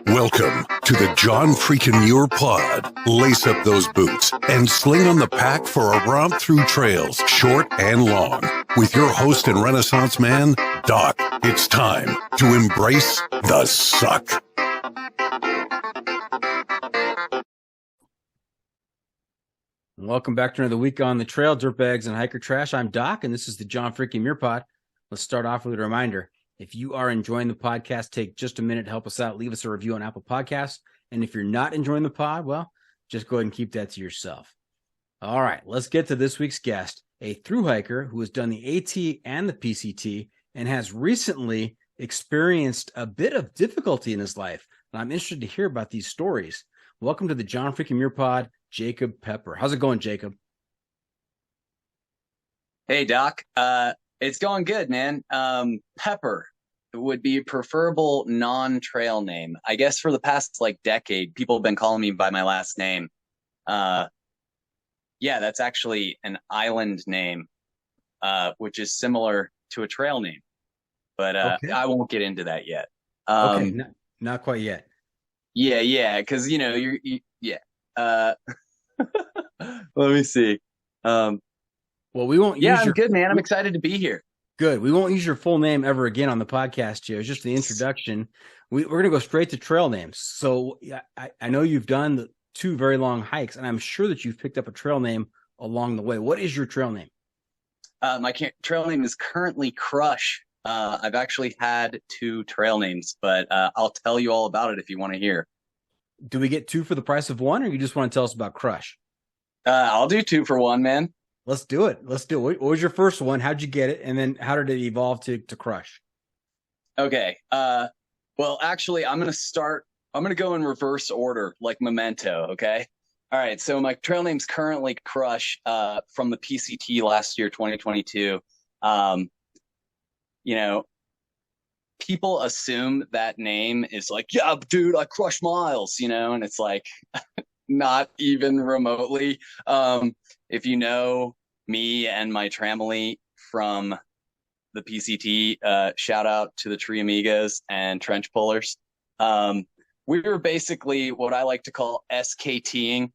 Welcome to the John Freakin' Muir Pod. Lace up those boots and sling on the pack for a romp through trails, short and long. With your host and Renaissance man, Doc. It's time to embrace the suck. Welcome back to another week on the trail, dirtbags and hiker trash. I'm Doc, and this is the John Freakin' Muir Pod. Let's start off with a reminder. If you are enjoying the podcast, take just a minute to help us out. Leave us a review on Apple Podcasts. And if you're not enjoying the pod, well, just go ahead and keep that to yourself. All right, let's get to this week's guest, a thru hiker who has done the AT and the PCT and has recently experienced a bit of difficulty in his life. And I'm interested to hear about these stories. Welcome to the John Freakin' Muir Pod, Jacob Pepper. How's it going, Jacob? Hey, Doc. It's going good, man. Pepper would be a preferable non-trail name. I guess for the past decade, people have been calling me by my last name. Yeah, that's actually an island name, which is similar to a trail name. But okay. I won't get into that yet. Okay, not quite yet. Yeah, because yeah. Let me see. Well, we won't. Yeah, I'm good, man. I'm excited to be here. Good. We won't use your full name ever again on the podcast, Joe. It's just the introduction. We're going to go straight to trail names. So I know you've done the 2 very long hikes, and I'm sure that you've picked up a trail name along the way. What is your trail name? My trail name is currently Crush. I've actually had 2 trail names, but I'll tell you all about it if you want to hear. Do we get 2 for the price of 1, or you just want to tell us about Crush? I'll do 2 for 1, man. Let's do it. What was your first one? How'd you get it? And then how did it evolve to Crush? Okay. Well, actually, I'm going to go in reverse order, like Memento. Okay. All right. So my trail name's currently Crush, from the PCT last year, 2022. People assume that name is like, yeah, dude, I crush miles, and it's like, not even remotely. If you know me and my tramily from the PCT, shout out to the tree Amigos and trench pullers. We were basically what I like to call SKTing,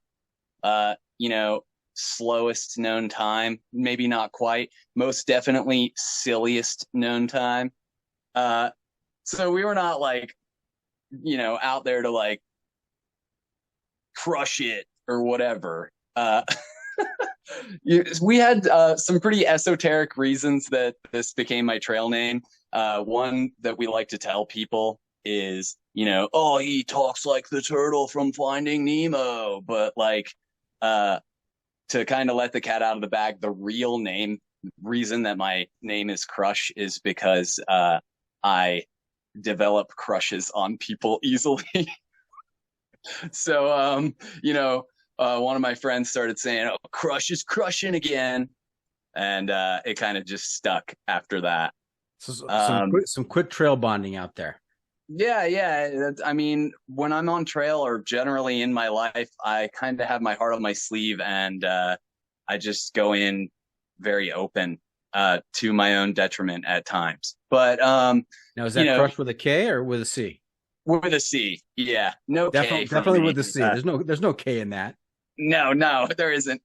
slowest known time, maybe not quite, most definitely silliest known time. So we were not out there to crush it or whatever. We had some pretty esoteric reasons that this became my trail name. One that we like to tell people is, he talks like the turtle from Finding Nemo. But to kind of let the cat out of the bag, the real reason that my name is Crush is because I develop crushes on people easily. So, one of my friends started saying, "Oh, Crush is crushing again," and it kind of just stuck after that. So some quick trail bonding out there. Yeah. I mean, when I'm on trail or generally in my life, I kind of have my heart on my sleeve, and I just go in very open, to my own detriment at times. But now, is that Crush with a K or with a C? With a C, yeah. No K. Definitely with a C. There's no K in that. No, there isn't.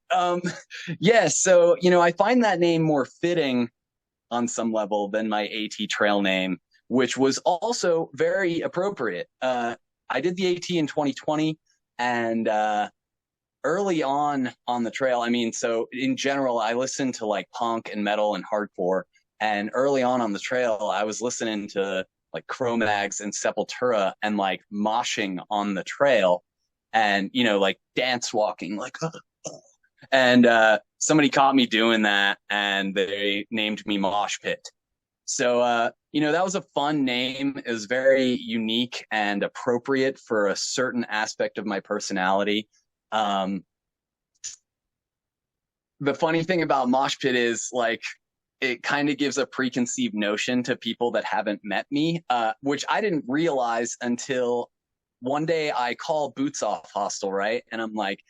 Yeah, so, I find that name more fitting on some level than my AT trail name, which was also very appropriate. I did the AT in 2020, and early on the trail, so in general, I listened to punk and metal and hardcore, and early on the trail, I was listening to Cro-Mags and Sepultura and moshing on the trail and, dance walking, and somebody caught me doing that and they named me Mosh Pit. So, that was a fun name. It was very unique and appropriate for a certain aspect of my personality. The funny thing about Mosh Pit is it kind of gives a preconceived notion to people that haven't met me, which I didn't realize until one day I call Boots Off Hostel, right? And I'm like,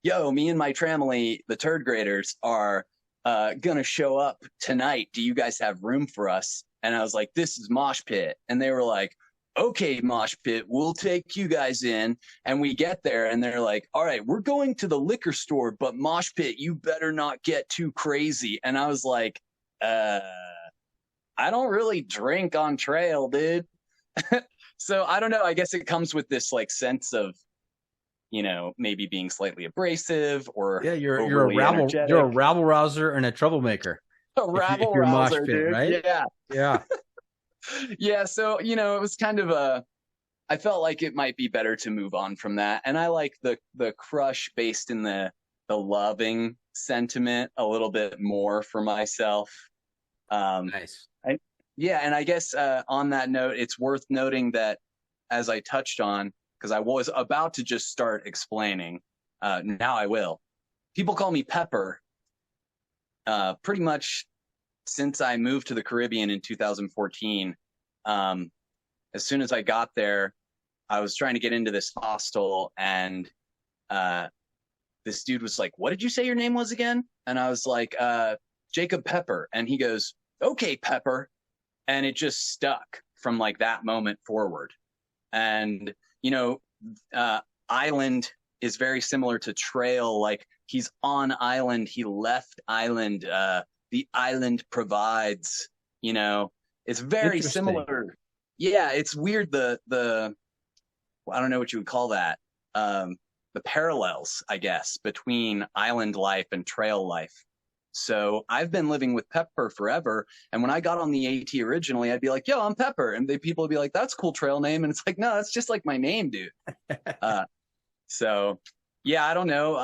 yo, me and my tramily, the Turd Graders, are gonna show up tonight. Do you guys have room for us? And I was like, this is Mosh Pit. And they were like, okay, Mosh Pit, we'll take you guys in. And we get there and they're like, all right, we're going to the liquor store, but Mosh Pit, you better not get too crazy. And I was like, I don't really drink on trail, dude. So I don't know. I guess it comes with this like sense of, you know, maybe being slightly abrasive or you're a rabble rouser and a troublemaker. A rabble rouser, dude. Right? Yeah. Yeah. So, you know, it was kind of I felt like it might be better to move on from that. And I like the crush based in the loving sentiment a little bit more for myself. Nice. And I guess on that note, it's worth noting that, as I touched on, because I was about to just start explaining, now I will. People call me Pepper. Pretty much since I moved to the Caribbean in 2014. As soon as I got there, I was trying to get into this hostel, and this dude was like, "What did you say your name was again?" And I was like, Jacob Pepper. And he goes, "Okay, Pepper." And it just stuck from like that moment forward. And, you know, island is very similar to trail. Like, he's on island, he left island, the island provides, you know, it's very similar. Yeah, it's weird. I don't know what you would call that. The parallels, I guess, between island life and trail life. So I've been living with Pepper forever. And when I got on the AT originally, I'd be like, yo, I'm Pepper. And people would be like, that's a cool trail name. And it's like, no, that's just like my name, dude. So yeah, I don't know.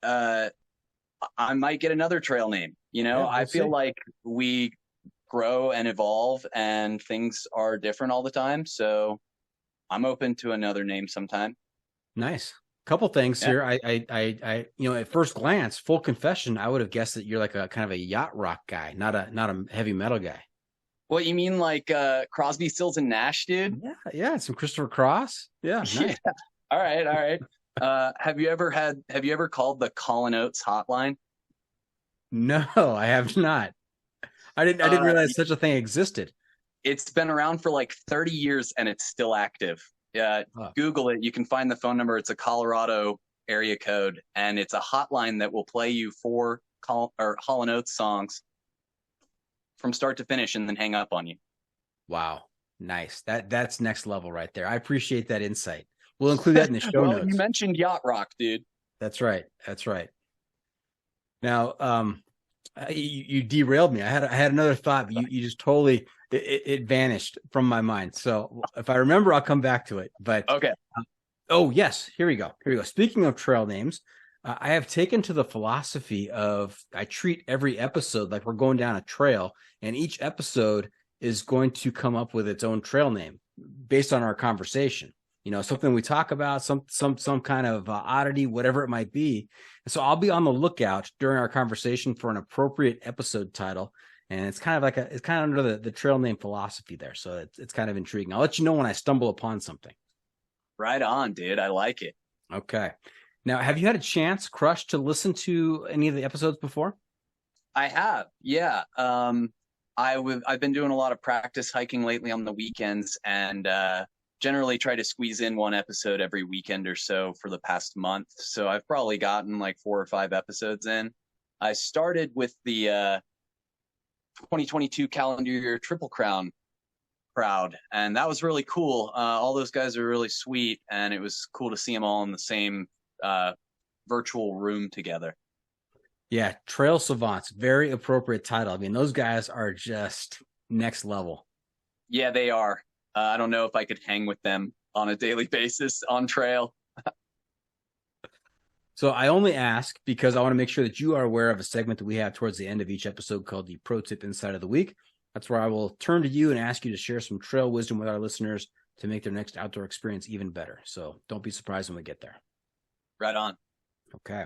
I might get another trail name. You know, I feel like we grow and evolve and things are different all the time. So I'm open to another name sometime. Nice. Couple things here. I, you know, at first glance, full confession, I would have guessed that you're like a kind of a yacht rock guy, not a heavy metal guy. What, you mean like Crosby, Stills and Nash, dude? Yeah, some Christopher Cross. Yeah, nice. Yeah. All right. Have you ever called the Call & Oates hotline? No, I have not. I didn't realize such a thing existed. It's been around for like 30 years and it's still active. Yeah, Google it. You can find the phone number. It's a Colorado area code, and it's a hotline that will play you 4 Hall & Oates songs from start to finish and then hang up on you. Wow. Nice. That's next level right there. I appreciate that insight. We'll include that in the show notes. You mentioned Yacht Rock, dude. That's right. Now, you derailed me. I had another thought, but you just totally it vanished from my mind. So if I remember, I'll come back to it. But okay. Oh yes, here we go. Speaking of trail names, I have taken to the philosophy of I treat every episode like we're going down a trail, and each episode is going to come up with its own trail name based on our conversation. You know, something we talk about, some kind of oddity, whatever it might be. And so I'll be on the lookout during our conversation for an appropriate episode title. And it's kind of under the trail name philosophy there. So it's kind of intriguing. I'll let you know when I stumble upon something. Right on, dude. I like it. Okay. Now, have you had a chance, Crush, to listen to any of the episodes before? I have. Yeah. I've been doing a lot of practice hiking lately on the weekends, and generally try to squeeze in one episode every weekend or so for the past month. So I've probably gotten like 4 or 5 episodes in. I started with the 2022 calendar year Triple Crown crowd, and that was really cool. All those guys are really sweet, and it was cool to see them all in the same virtual room together. Yeah, Trail Savants, very appropriate title. I mean, those guys are just next level. Yeah, they are. I don't know if I could hang with them on a daily basis on trail. So I only ask because I want to make sure that you are aware of a segment that we have towards the end of each episode called the Pro Tip Insight of the Week. That's where I will turn to you and ask you to share some trail wisdom with our listeners to make their next outdoor experience even better. So don't be surprised when we get there. Right on. Okay.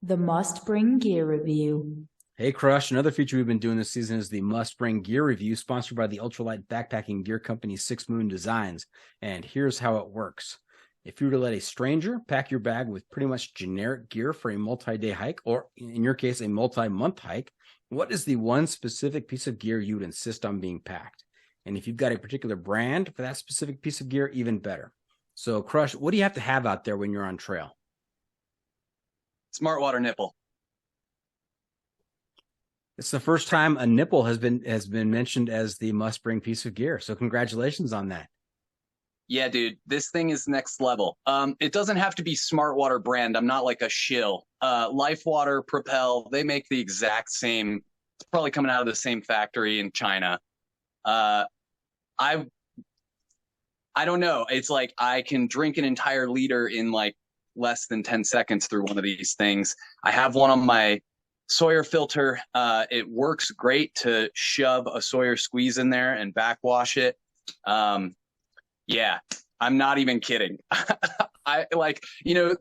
The Must Bring Gear Review. Hey, Crush. Another feature we've been doing this season is the Must Bring Gear Review, sponsored by the ultralight backpacking gear company 6 Moon Designs. And here's how it works. If you were to let a stranger pack your bag with pretty much generic gear for a multi-day hike, or in your case, a multi-month hike, what is the one specific piece of gear you would insist on being packed? And if you've got a particular brand for that specific piece of gear, even better. So, Crush, what do you have to have out there when you're on trail? Smart water nipple. It's the first time a nipple has been mentioned as the must-bring piece of gear. So congratulations on that. Yeah, dude, this thing is next level. It doesn't have to be Smart Water brand. I'm not like a shill. Life Water, Propel, they make the exact same. It's probably coming out of the same factory in China. I don't know. It's like I can drink an entire liter in like less than 10 seconds through one of these things. I have one on my Sawyer filter. It works great to shove a Sawyer squeeze in there and backwash it. Yeah, I'm not even kidding. I like, you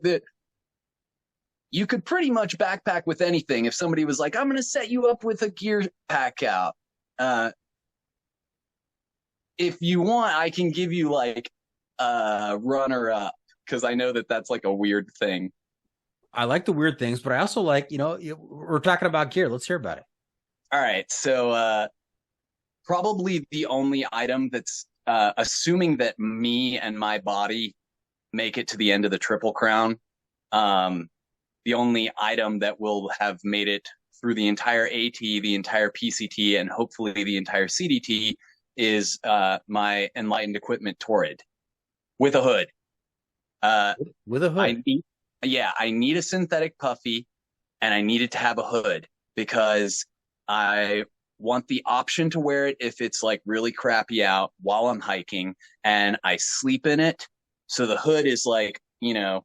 could pretty much backpack with anything. If somebody was like, I'm going to set you up with a gear pack out. If you want, I can give you like a runner up, because I know that that's like a weird thing. I like the weird things, but I also like, we're talking about gear. Let's hear about it. All right. So probably the only item that's assuming that me and my body make it to the end of the Triple Crown, the only item that will have made it through the entire AT, the entire PCT, and hopefully the entire CDT is my Enlightened Equipment Torrid with a hood. With a hood? I need a synthetic puffy, and I need it to have a hood because I want the option to wear it if it's like really crappy out while I'm hiking and I sleep in it. So the hood is like, a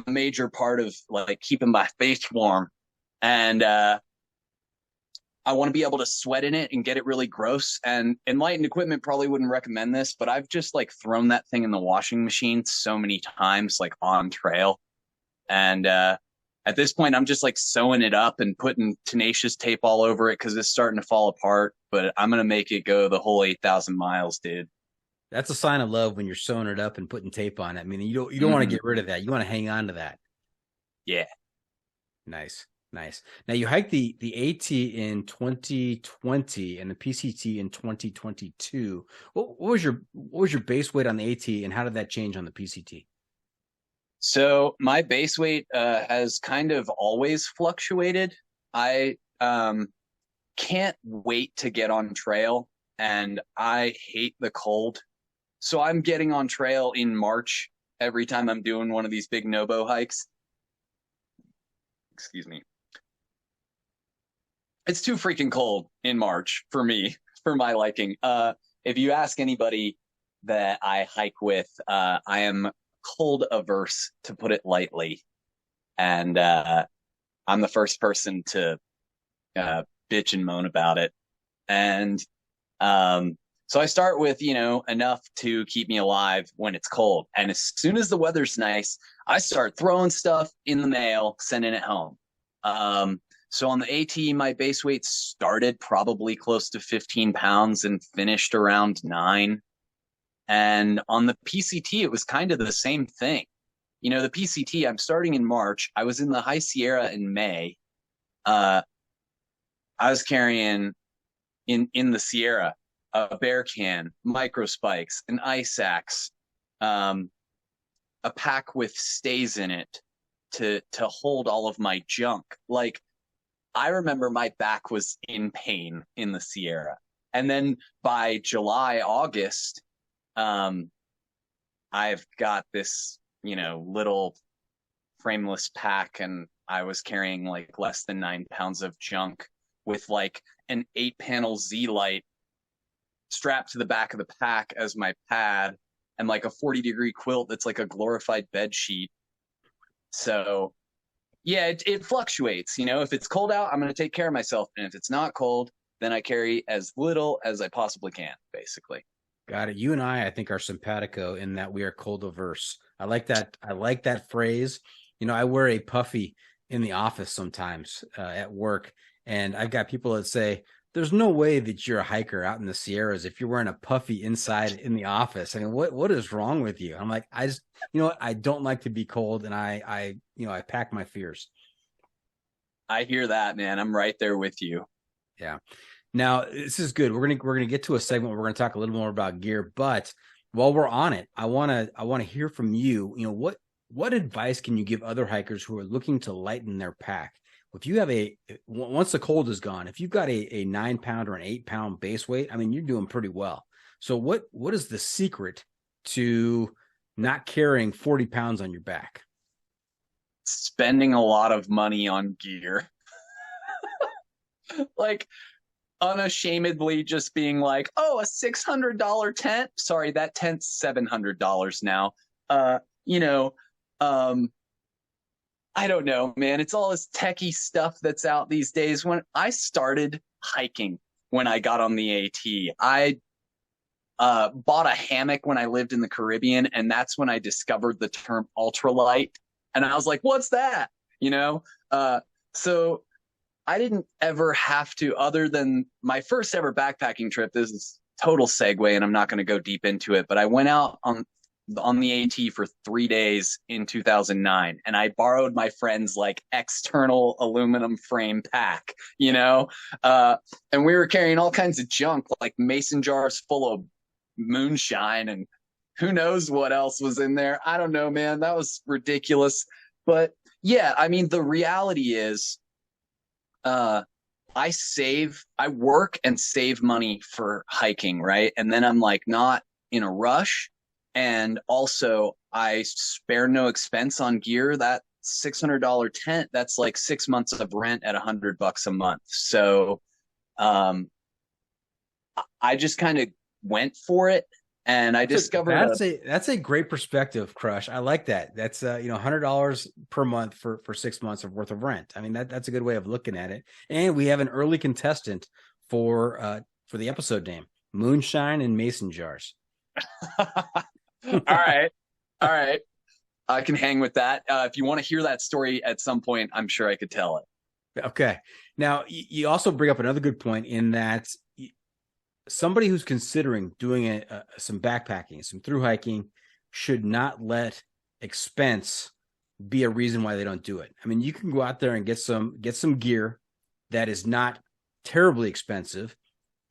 major part of like keeping my face warm. And I want to be able to sweat in it and get it really gross. And Enlightened Equipment probably wouldn't recommend this, but I've just like thrown that thing in the washing machine so many times, like on trail. And at this point, I'm just like sewing it up and putting tenacious tape all over it because it's starting to fall apart. But I'm going to make it go the whole 8,000 miles, dude. That's a sign of love when you're sewing it up and putting tape on it. I mean, you don't want to get rid of that. You want to hang on to that. Yeah. Nice. Now you hiked the AT in 2020 and the PCT in 2022. What was your base weight on the AT, and how did that change on the PCT? So my base weight has kind of always fluctuated. I can't wait to get on trail, and I hate the cold. So I'm getting on trail in March every time I'm doing one of these big Nobo hikes. Excuse me. It's too freaking cold in March for me, for my liking. If you ask anybody that I hike with, I am cold averse, to put it lightly. And I'm the first person to bitch and moan about it. And so I start with, enough to keep me alive when it's cold. And as soon as the weather's nice, I start throwing stuff in the mail, sending it home. So on the AT, my base weight started probably close to 15 pounds and finished around 9. And on the PCT, it was kind of the same thing. The PCT, I'm starting in March. I was in the High Sierra in May. I was carrying in the Sierra a bear can, micro spikes, an ice axe, a pack with stays in it to hold all of my junk. Like, I remember my back was in pain in the Sierra. And then by July, August, I've got this, little frameless pack, and I was carrying like less than 9 pounds of junk with like an 8-panel Z light strapped to the back of the pack as my pad, and like a 40-degree quilt that's like a glorified bed sheet. So yeah, it fluctuates. If it's cold out, I'm going to take care of myself. And if it's not cold, then I carry as little as I possibly can, basically. Got it. You and I think, are simpatico in that we are cold averse. I like that phrase. I wear a puffy in the office sometimes at work, and I've got people that say, there's no way that you're a hiker out in the Sierras if you're wearing a puffy inside in the office. I mean, what is wrong with you? I'm like, I just, you know what? I don't like to be cold, and I pack my fears. I hear that, man. I'm right there with you. Yeah. Now, this is good. We're gonna get to a segment where we're gonna talk a little more about gear, but while we're on it, I wanna hear from you. You know, what advice can you give other hikers who are looking to lighten their pack? If you have once the cold is gone, if you've got a 9-pound or an 8-pound base weight, I mean, you're doing pretty well. So what is the secret to not carrying 40 pounds on your back? Spending a lot of money on gear. Like, unashamedly just being like, oh, a $600 tent. Sorry, that tent's $700 now. You know, I don't know, man. It's all this techie stuff that's out these days. When I started hiking, when I got on the AT, I bought a hammock when I lived in the Caribbean, and that's when I discovered the term ultralight. And I was like, what's that? You know? So I didn't ever have to, other than my first ever backpacking trip. This is total segue, and I'm not going to go deep into it, but I went out on the AT for 3 days in 2009, and I borrowed my friend's like external aluminum frame pack, you know, and we were carrying all kinds of junk, like mason jars full of moonshine, and who knows what else was in there. I don't know, man. That was ridiculous. But yeah, I mean, the reality is, I work and save money for hiking, right? And then I'm like not in a rush. And also I spare no expense on gear. That $600 tent, that's like 6 months of rent at $100 a month. So, I just kind of went for it. And I discovered that's a great perspective, Crush. I like that. That's $100 per month for 6 months of worth of rent. I mean, that's a good way of looking at it. And we have an early contestant for the episode name: Moonshine and Mason Jars. All right. I can hang with that. If you want to hear that story at some point, I'm sure I could tell it. Okay. Now, you also bring up another good point in that somebody who's considering doing some backpacking, some thru hiking, should not let expense be a reason why they don't do it. I mean, you can go out there and get some gear that is not terribly expensive,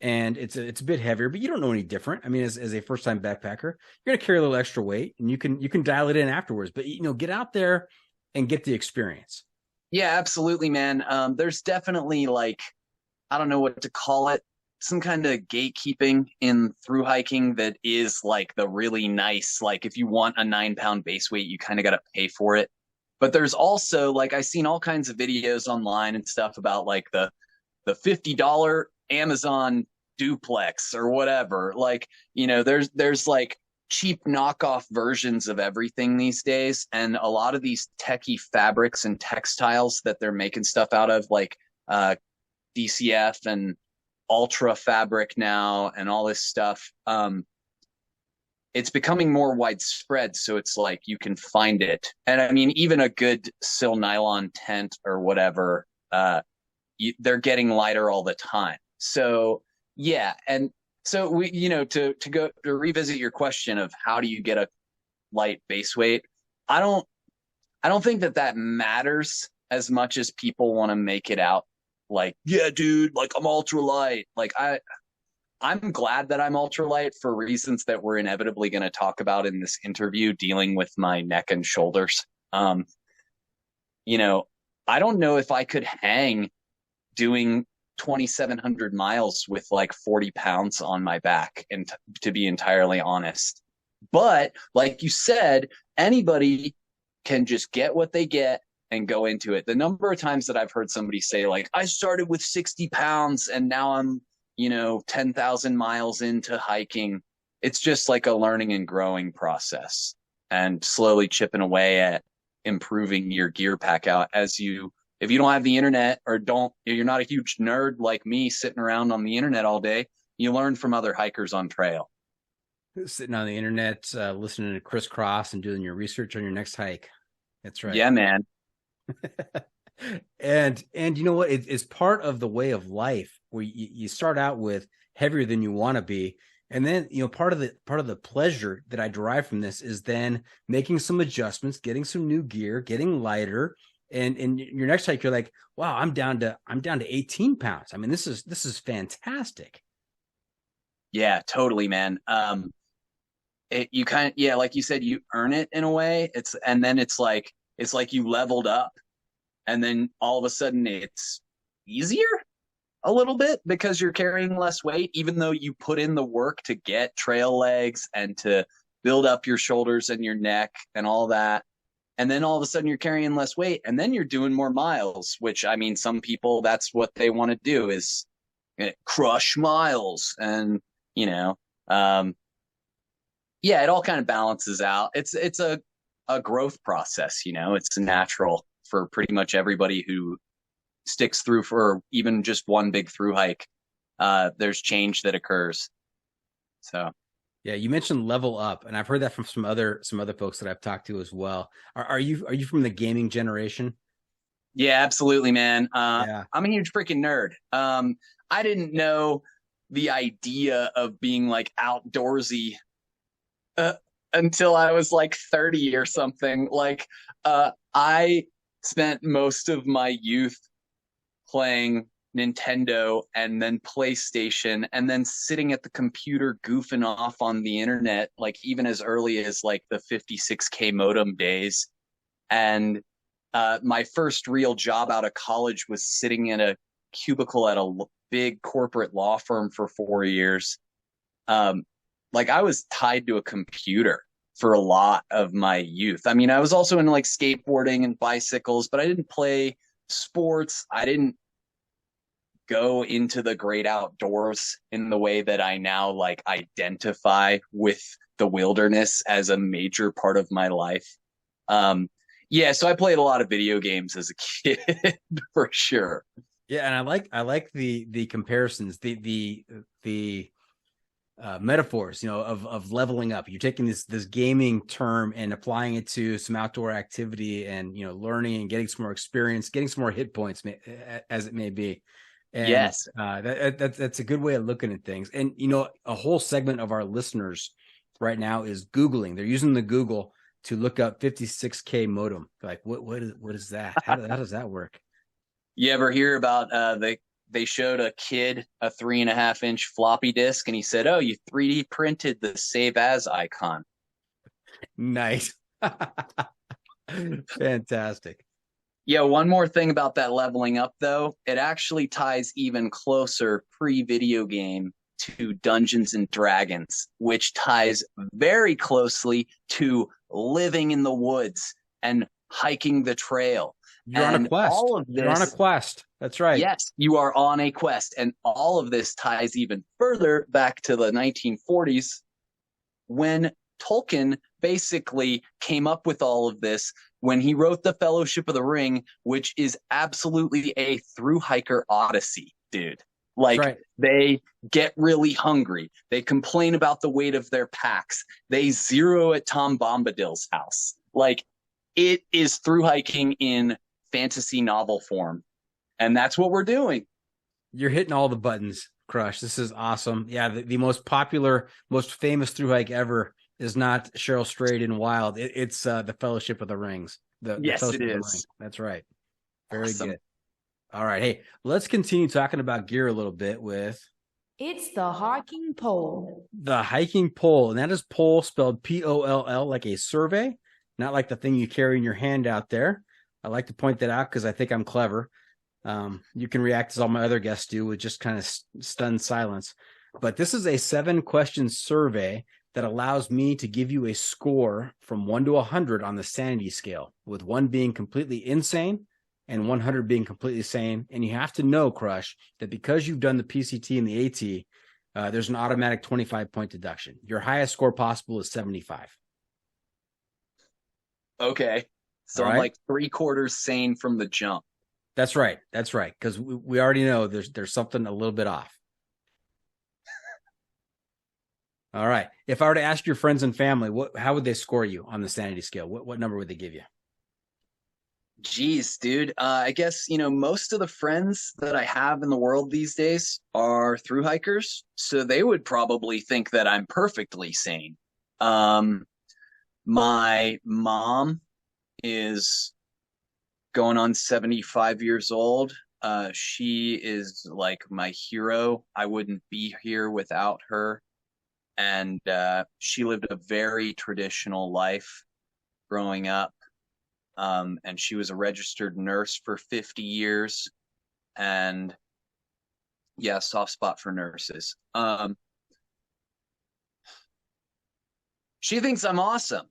and it's a bit heavier, but you don't know any different. I mean, as a first time backpacker, you're going to carry a little extra weight, and you can dial it in afterwards. But get out there and get the experience. Yeah, absolutely, man. There's definitely, like, I don't know what to call it, some kind of gatekeeping in thru hiking that is like the really nice, like if you want a 9-pound base weight, you kind of got to pay for it. But there's also, like, I've seen all kinds of videos online and stuff about like the $50 Amazon duplex or whatever. Like, there's like cheap knockoff versions of everything these days. And a lot of these techie fabrics and textiles that they're making stuff out of, like DCF and ultra fabric now and all this stuff, it's becoming more widespread. So it's like you can find it. And I mean, even a good sil nylon tent or whatever, they're getting lighter all the time. So yeah. And so we, to revisit your question of how do you get a light base weight, I don't think that matters as much as people want to make it out. Like, yeah, dude, like I'm ultralight. Like I'm glad that I'm ultralight for reasons that we're inevitably going to talk about in this interview, dealing with my neck and shoulders. I don't know if I could hang doing 2,700 miles with like 40 pounds on my back, and to be entirely honest. But like you said, anybody can just get what they get and go into it. The number of times that I've heard somebody say, like, I started with 60 pounds and now I'm, 10,000 miles into hiking. It's just like a learning and growing process, and slowly chipping away at improving your gear pack out if you don't have the internet, or you're not a huge nerd like me sitting around on the internet all day, you learn from other hikers on trail. Sitting on the internet, listening to Chris Cross and doing your research on your next hike. That's right. Yeah, man. And you know what? It's part of the way of life where you start out with heavier than you want to be. And then, part of the pleasure that I derive from this is then making some adjustments, getting some new gear, getting lighter. And in your next hike, you're like, wow, I'm down to 18 pounds. I mean, this is fantastic. Yeah, totally, man. You kind of, yeah, like you said, you earn it in a way. And then it's like you leveled up, and then all of a sudden it's easier a little bit because you're carrying less weight, even though you put in the work to get trail legs and to build up your shoulders and your neck and all that. And then all of a sudden you're carrying less weight, and then you're doing more miles, which, I mean, some people, that's what they want to do, is crush miles. And, um, yeah, it all kind of balances out. It's a growth process, it's natural for pretty much everybody who sticks through for even just one big through hike. There's change that occurs. So yeah, you mentioned level up, and I've heard that from some other folks that I've talked to as well. Are you from the gaming generation? yeah, absolutely, man. Yeah. I'm a huge freaking nerd. I didn't know the idea of being like outdoorsy until I was like 30 or something. Like, I spent most of my youth playing Nintendo and then PlayStation, and then sitting at the computer goofing off on the internet, like even as early as like the 56K modem days. And my first real job out of college was sitting in a cubicle at a big corporate law firm for 4 years. Like, I was tied to a computer for a lot of my youth. I mean, I was also into like skateboarding and bicycles, but I didn't play sports. I didn't go into the great outdoors in the way that I now like identify with the wilderness as a major part of my life. Yeah, so I played a lot of video games as a kid for sure. Yeah, and I like the comparisons, the metaphors, of leveling up. You're taking this gaming term and applying it to some outdoor activity, and learning and getting some more experience, getting some more hit points, as it may be. And Yes. That's a good way of looking at things. And a whole segment of our listeners right now is Googling. They're using the Google to look up 56K modem. Like, what is that? How does that work? You ever hear about they showed a kid a 3.5-inch floppy disk, and he said, "Oh, you 3D printed the save as icon." Nice. Fantastic. Yeah, one more thing about that leveling up, though. It actually ties even closer pre-video game to Dungeons and Dragons, which ties very closely to living in the woods and hiking the trail. You're on a quest. All of this, You're on a quest. That's right. yes, you are on a quest. And all of this ties even further back to the 1940s, when Tolkien basically came up with all of this when he wrote The Fellowship of the Ring, which is absolutely a thru hiker odyssey, dude. Like, right. They get really hungry. They complain about the weight of their packs. They zero at Tom Bombadil's house. Like, it is thru hiking in fantasy novel form. And that's what we're doing. You're hitting all the buttons, Crush. This is awesome. Yeah, the most popular, most famous thru hike ever is not Cheryl Strayed in Wild. It's the Fellowship of the Rings. Yes, Fellowship it of the is. Ring. That's right. Very Awesome. good. All right. Hey, let's continue talking about gear a little bit with It's the hiking pole. the hiking pole. And that is pole spelled Poll, like a survey, not like the thing you carry in your hand out there. I like to point that out because I think I'm clever. You can react as all my other guests do with just kind of stunned silence. But this is a 7-question survey that allows me to give you a score from 1 to 100 on the sanity scale, with 1 being completely insane and 100 being completely sane. And you have to know, Crush, that because you've done the PCT and the AT, there's an automatic 25-point deduction. Your highest score possible is 75. Okay. So All I'm right. like 3/4 sane from the jump. That's right. That's right. Because we already know there's something a little bit off. All right. If I were to ask your friends and family, how would they score you on the sanity scale? What number would they give you? Geez, dude. I guess, most of the friends that I have in the world these days are thru hikers. So they would probably think that I'm perfectly sane. Um, my mom is going on 75 years old. She is like my hero. I wouldn't be here without her. And she lived a very traditional life growing up. And she was a registered nurse for 50 years. And yeah, soft spot for nurses. She thinks I'm awesome.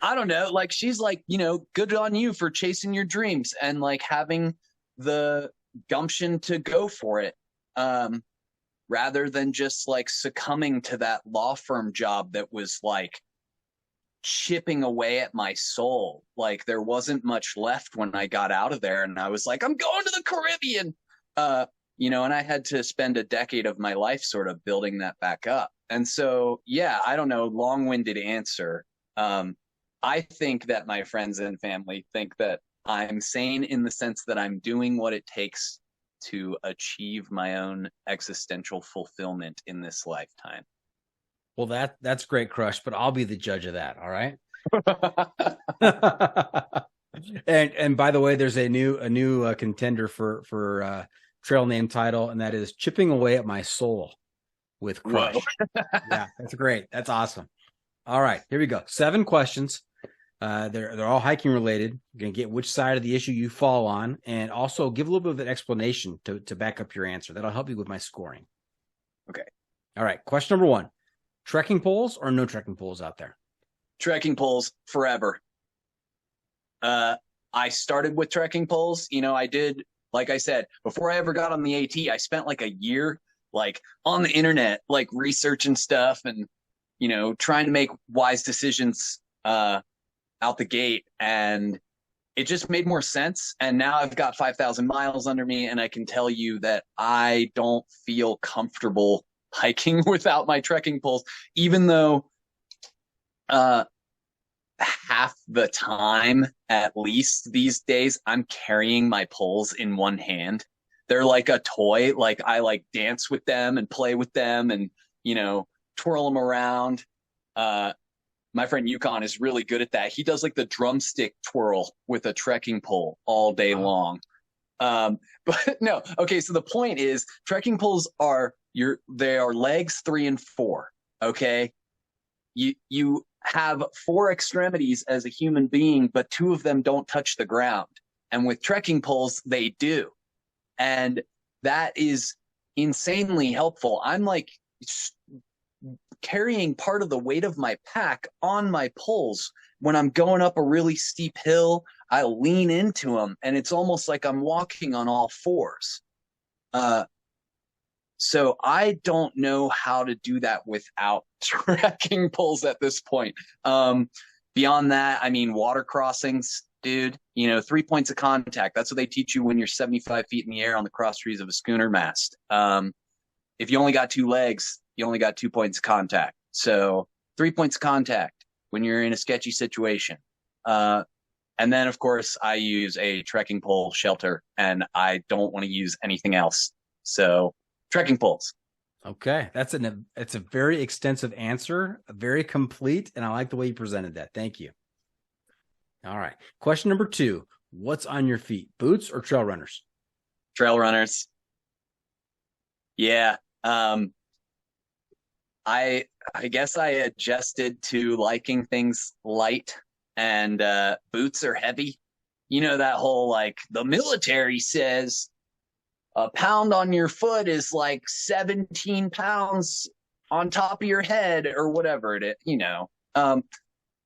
I don't know. Like, she's like, good on you for chasing your dreams and like having the gumption to go for it. Rather than just like succumbing to that law firm job that was like chipping away at my soul. Like, there wasn't much left when I got out of there, and I was like, I'm going to the Caribbean. And I had to spend a decade of my life sort of building that back up. And so, yeah, I don't know, long-winded answer. I think that my friends and family think that I'm sane in the sense that I'm doing what it takes to achieve my own existential fulfillment in this lifetime. Well, that's great, Crush, but I'll be the judge of that. All right. and by the way, there's a new contender for trail name title, and that is Chipping Away at My Soul with Crush. Yeah, that's great. That's awesome. All right, here we go. 7 questions. They're all hiking related. You're gonna get which side of the issue you fall on, and also give a little bit of an explanation to back up your answer. That'll help you with my scoring. Okay. All right. Question number 1. Trekking poles or no trekking poles out there? Trekking poles forever. I started with trekking poles. I did, like I said, before I ever got on the AT, I spent like a year like on the internet, like researching stuff and, trying to make wise decisions out the gate. And it just made more sense. And now I've got 5,000 miles under me, and I can tell you that I don't feel comfortable hiking without my trekking poles, even though half the time, at least these days, I'm carrying my poles in one hand. They're like a toy. Like, I like dance with them and play with them and, twirl them around. My friend Yukon is really good at that. He does like the drumstick twirl with a trekking pole all day long. But no, okay. So the point is, trekking poles are they are legs 3 and 4. Okay. You have 4 extremities as a human being, but 2 of them don't touch the ground. And with trekking poles, they do. And that is insanely helpful. I'm like carrying part of the weight of my pack on my poles. When I'm going up a really steep hill, I lean into them, and it's almost like I'm walking on all 4s. So I don't know how to do that without trekking poles at this point. Beyond that, I mean, water crossings, dude, 3 points of contact. That's what they teach you when you're 75 feet in the air on the cross trees of a schooner mast. If you only got 2 legs, you only got 2 points of contact. So 3 points of contact when you're in a sketchy situation. And then, of course, I use a trekking pole shelter, and I don't want to use anything else. So trekking poles. Okay. It's a very extensive answer, very complete, and I like the way you presented that. Thank you. All right. Question number 2. What's on your feet, boots or trail runners? Trail runners. Yeah. I guess I adjusted to liking things light, and boots are heavy. That whole, like, the military says a pound on your foot is like 17 pounds on top of your head or whatever it is,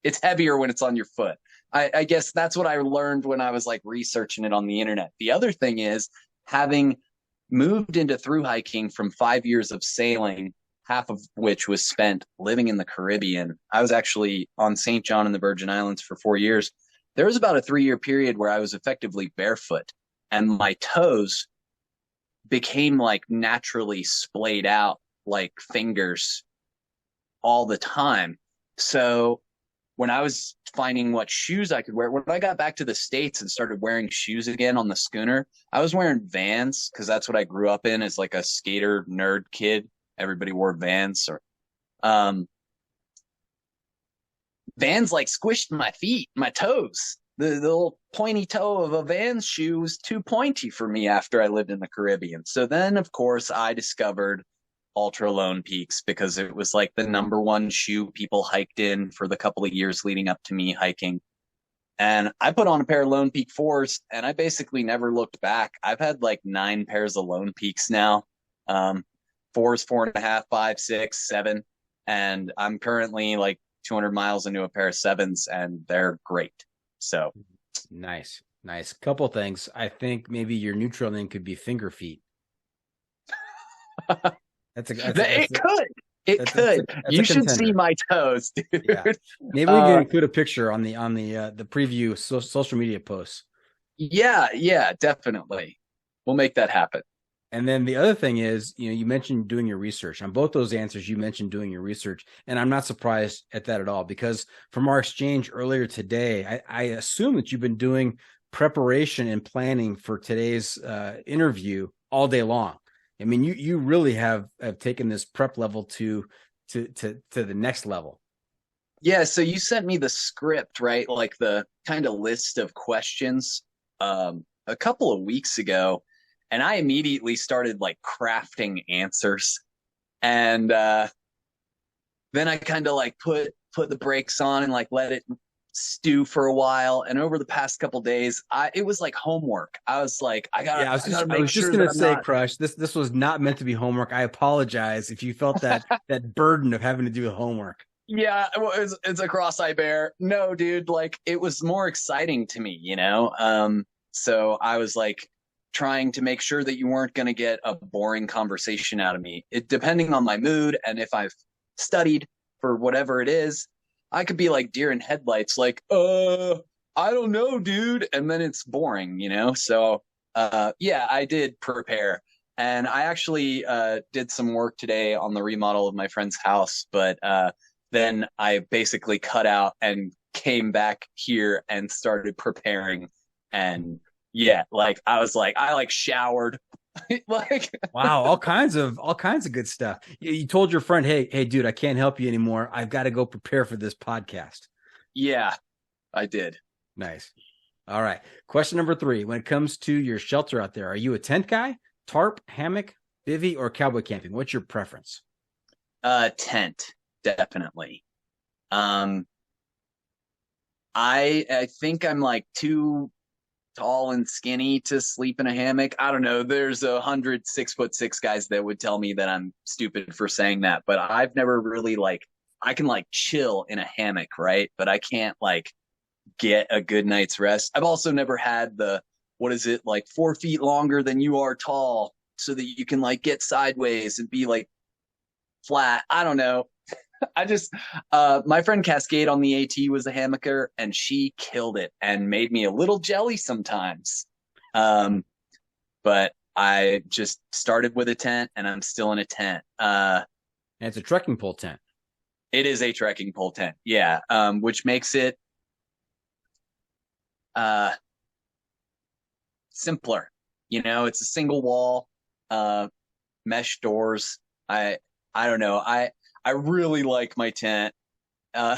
it's heavier when it's on your foot. I guess that's what I learned when I was like researching it on the internet. The other thing is, having moved into thru hiking from 5 years of sailing, half of which was spent living in the Caribbean. I was actually on St. John and the Virgin Islands for 4 years. There was about a 3-year period where I was effectively barefoot, and my toes became like naturally splayed out like fingers all the time. So when I was finding what shoes I could wear, when I got back to the States and started wearing shoes again on the schooner, I was wearing Vans because that's what I grew up in as like a skater nerd kid. Everybody wore Vans, or Vans like squished my feet, my toes. The little pointy toe of a Vans shoe was too pointy for me after I lived in the Caribbean. So then, of course, I discovered Ultra Lone Peaks because it was like the number one shoe people hiked in for the couple of years leading up to me hiking. And I put on a pair of Lone Peak 4s, and I basically never looked back. I've had like 9 pairs of Lone Peaks now. 4s, 4.5, 5, 6, 7. And I'm currently like 200 miles into a pair of 7s, and they're great. So nice. Couple things. I think maybe your neutral name could be Finger Feet. It could. You should see my toes, dude. Yeah. Maybe we can include a picture on the preview social media posts. Yeah, definitely. We'll make that happen. And then the other thing is, you mentioned doing your research. On both those answers, you mentioned doing your research. And I'm not surprised at that at all, because from our exchange earlier today, I assume that you've been doing preparation and planning for today's interview all day long. I mean, you really have taken this prep level to the next level. Yeah. So you sent me the script, right? Like the kind of list of questions a couple of weeks ago. And I immediately started like crafting answers. And then I kind of like put the brakes on and like let it stew for a while. And over the past couple of days, it was like homework. I was like, I was just gonna say, Crush, this was not meant to be homework. I apologize if you felt that burden of having to do homework. Yeah, it's a cross I bear. No, dude, like it was more exciting to me, So I was like trying to make sure that you weren't going to get a boring conversation out of me. It depending on my mood, and if I've studied for whatever it is, I could be like deer in headlights, like, I don't know, dude. And then it's boring, So, yeah, I did prepare. And I actually did some work today on the remodel of my friend's house. But then I basically cut out and came back here and started preparing. And yeah, like I was like, I like showered. Like wow, all kinds of good stuff. You told your friend, hey, dude, I can't help you anymore. I've got to go prepare for this podcast. Yeah, I did. Nice. All right. Question number 3. When it comes to your shelter out there, are you a tent guy, tarp, hammock, bivvy, or cowboy camping? What's your preference? Tent, definitely. I think I'm like too tall and skinny to sleep in a hammock. I don't know. There's 100 6'6" guys that would tell me that I'm stupid for saying that, but I've never really I can chill in a hammock, right? But I can't get a good night's rest. I've also never had 4 feet longer than you are tall so that you can get sideways and be flat. I don't know. I just, my friend Cascade on the AT was a hammocker, and she killed it and made me a little jelly sometimes. But I just started with a tent, and I'm still in a tent. And it's a trekking pole tent. It is a trekking pole tent. Yeah. Which makes it, simpler. It's a single wall, mesh doors. I don't know. I really like my tent a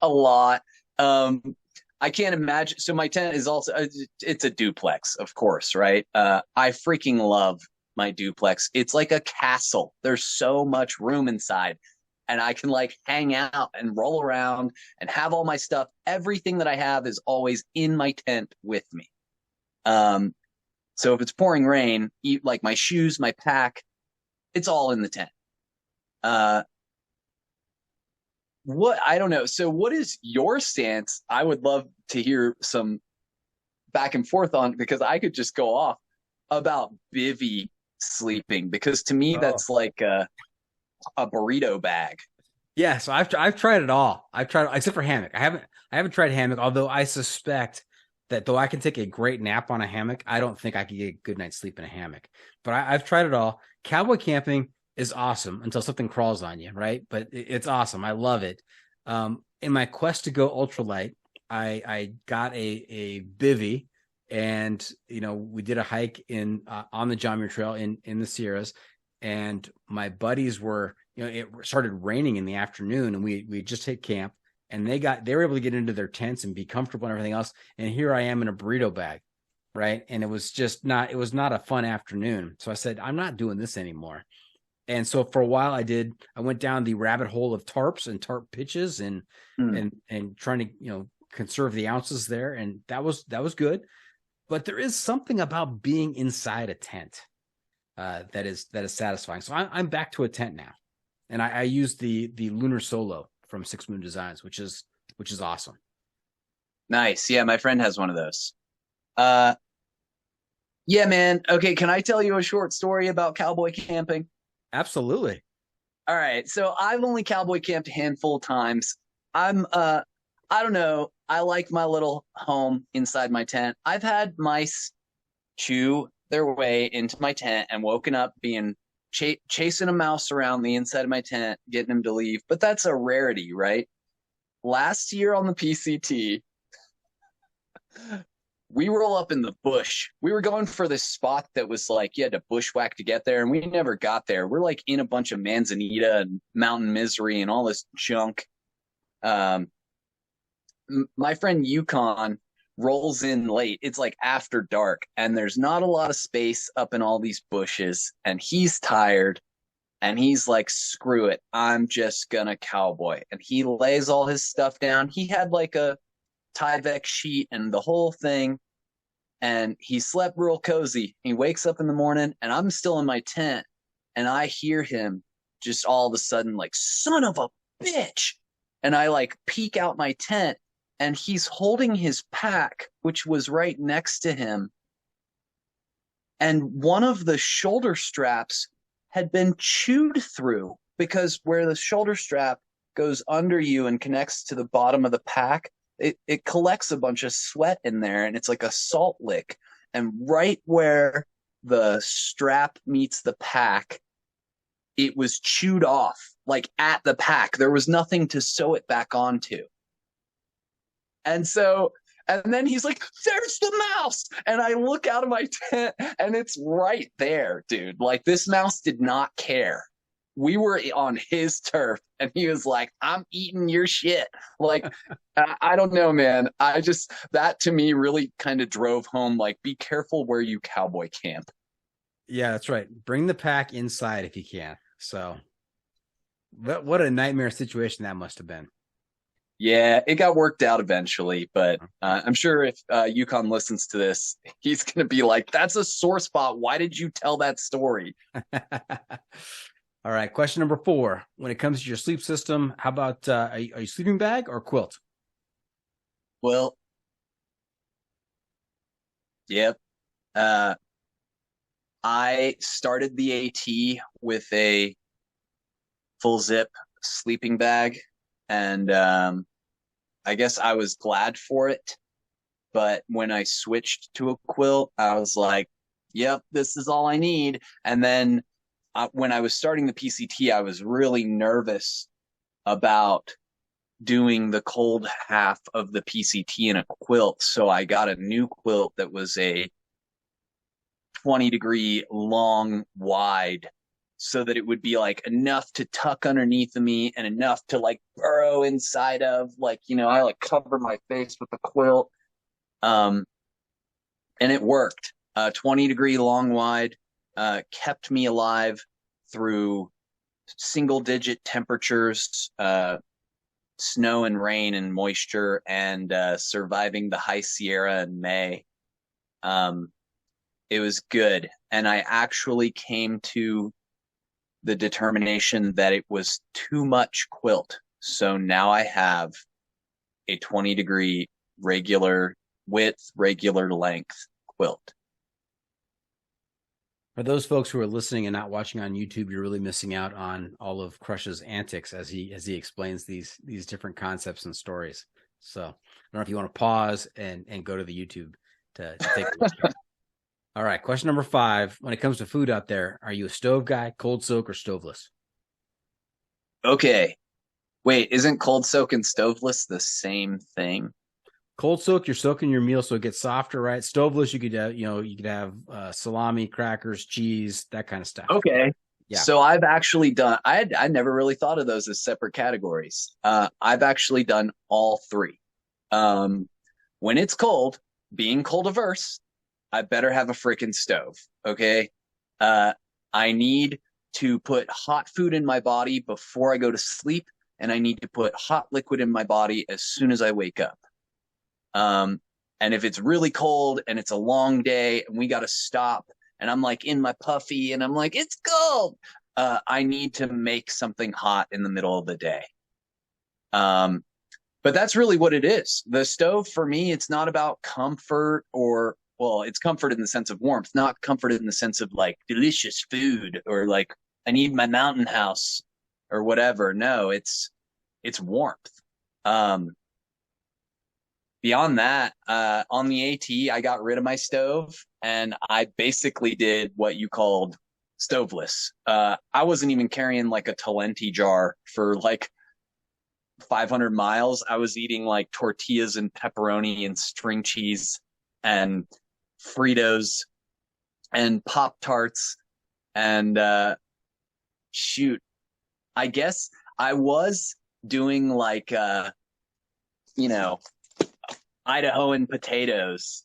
lot. I can't imagine. So my tent is also, it's a duplex, of course, right? I freaking love my duplex. It's like a castle. There's so much room inside, and I can hang out and roll around and have all my stuff. Everything that I have is always in my tent with me. So if it's pouring rain, my shoes, my pack, it's all in the tent. I don't know. So what is your stance? I would love to hear some back and forth on, because I could just go off about bivvy sleeping, because to me, that's like a burrito bag. Yeah. So I've tried it all. I've tried, except for hammock. I haven't tried hammock, although I suspect that though I can take a great nap on a hammock, I don't think I could get a good night's sleep in a hammock. But I've tried it all. Cowboy camping is awesome until something crawls on you, right? But it's awesome. I love it. In my quest to go ultralight, I got a bivvy, and we did a hike on the John Muir Trail in the Sierras, and my buddies were, it started raining in the afternoon, and we just hit camp, and they were able to get into their tents and be comfortable and everything else, and here I am in a burrito bag, right? And it was not a fun afternoon. So I said, I'm not doing this anymore. And so for a while I went down the rabbit hole of tarps and tarp pitches and trying to, conserve the ounces there. And that was good. But there is something about being inside a tent that is satisfying. So I'm back to a tent now. And I use the Lunar Solo from Six Moon Designs, which is awesome. Nice. Yeah, my friend has one of those. Yeah, man. Okay, can I tell you a short story about cowboy camping? Absolutely. All right. So I've only cowboy camped a handful of times. I don't know. I like my little home inside my tent. I've had mice chew their way into my tent and woken up being chasing a mouse around the inside of my tent, getting him to leave. But that's a rarity, right? Last year on the PCT, we roll up in the bush. We were going for this spot that was like, you had to bushwhack to get there, and we never got there. We're like in a bunch of manzanita and mountain misery and all this junk. My friend Yukon rolls in late. It's like after dark, and there's not a lot of space up in all these bushes, and he's tired, and he's like, screw it, I'm just gonna cowboy. And he lays all his stuff down. He had like a Tyvek sheet and the whole thing, and he slept real cozy. He wakes up in the morning, and I'm still in my tent, and I hear him just all of a sudden like, son of a bitch. And I like peek out my tent, and he's holding his pack, which was right next to him, and one of the shoulder straps had been chewed through, because where the shoulder strap goes under you and connects to the bottom of the pack, it collects a bunch of sweat in there, and it's like a salt lick. And right where the strap meets the pack, it was chewed off, like at the pack. There was nothing to sew it back onto. And then he's like, there's the mouse. And I look out of my tent, and it's right there, dude. Like, this mouse did not care. We were on his turf, and he was like, I'm eating your shit. Like, I don't know, man. That to me really kind of drove home, like, be careful where you cowboy camp. Yeah, that's right. Bring the pack inside if you can. So what a nightmare situation that must have been. Yeah, it got worked out eventually, but I'm sure if Yukon listens to this, he's going to be like, that's a sore spot. Why did you tell that story? All right, question number 4. When it comes to your sleep system, how about are you sleeping bag or quilt? Well, yep. I started the AT with a full zip sleeping bag, and I guess I was glad for it. But when I switched to a quilt, I was like, yep, this is all I need. And then when I was starting the PCT, I was really nervous about doing the cold half of the PCT in a quilt. So I got a new quilt that was a 20-degree long wide, so that it would be like enough to tuck underneath of me and enough to like burrow inside of, like, I like cover my face with the quilt. And it worked. 20-degree long wide kept me alive through single-digit temperatures, snow and rain and moisture, and surviving the high Sierra in May. It was good. And I actually came to the determination that it was too much quilt. So now I have a 20-degree regular width, regular length quilt. For those folks who are listening and not watching on YouTube, you're really missing out on all of Crush's antics as he explains these different concepts and stories. So I don't know if you want to pause and go to the YouTube to take a look. All right, question number 5. When it comes to food out there, are you a stove guy, cold soak, or stoveless? Okay. Wait, isn't cold soak and stoveless the same thing? Cold soak, you're soaking your meal so it gets softer, right? Stoveless, you could have salami, crackers, cheese, that kind of stuff. Okay. Yeah. So I've actually done, I never really thought of those as separate categories. I've actually done all three. When it's cold, being cold averse, I better have a freaking stove. Okay. I need to put hot food in my body before I go to sleep, and I need to put hot liquid in my body as soon as I wake up. And if it's really cold and it's a long day and we got to stop and I'm like in my puffy and I'm like, it's cold. I need to make something hot in the middle of the day. But that's really what it is. The stove for me, it's not about comfort well, it's comfort in the sense of warmth, not comfort in the sense of like delicious food or like I need my mountain house or whatever. No, it's warmth. Beyond that, on the AT, I got rid of my stove and I basically did what you called stoveless. I wasn't even carrying like a Talenti jar for like 500 miles. I was eating like tortillas and pepperoni and string cheese and Fritos and Pop Tarts. And shoot, I guess I was doing like, Idahoan potatoes.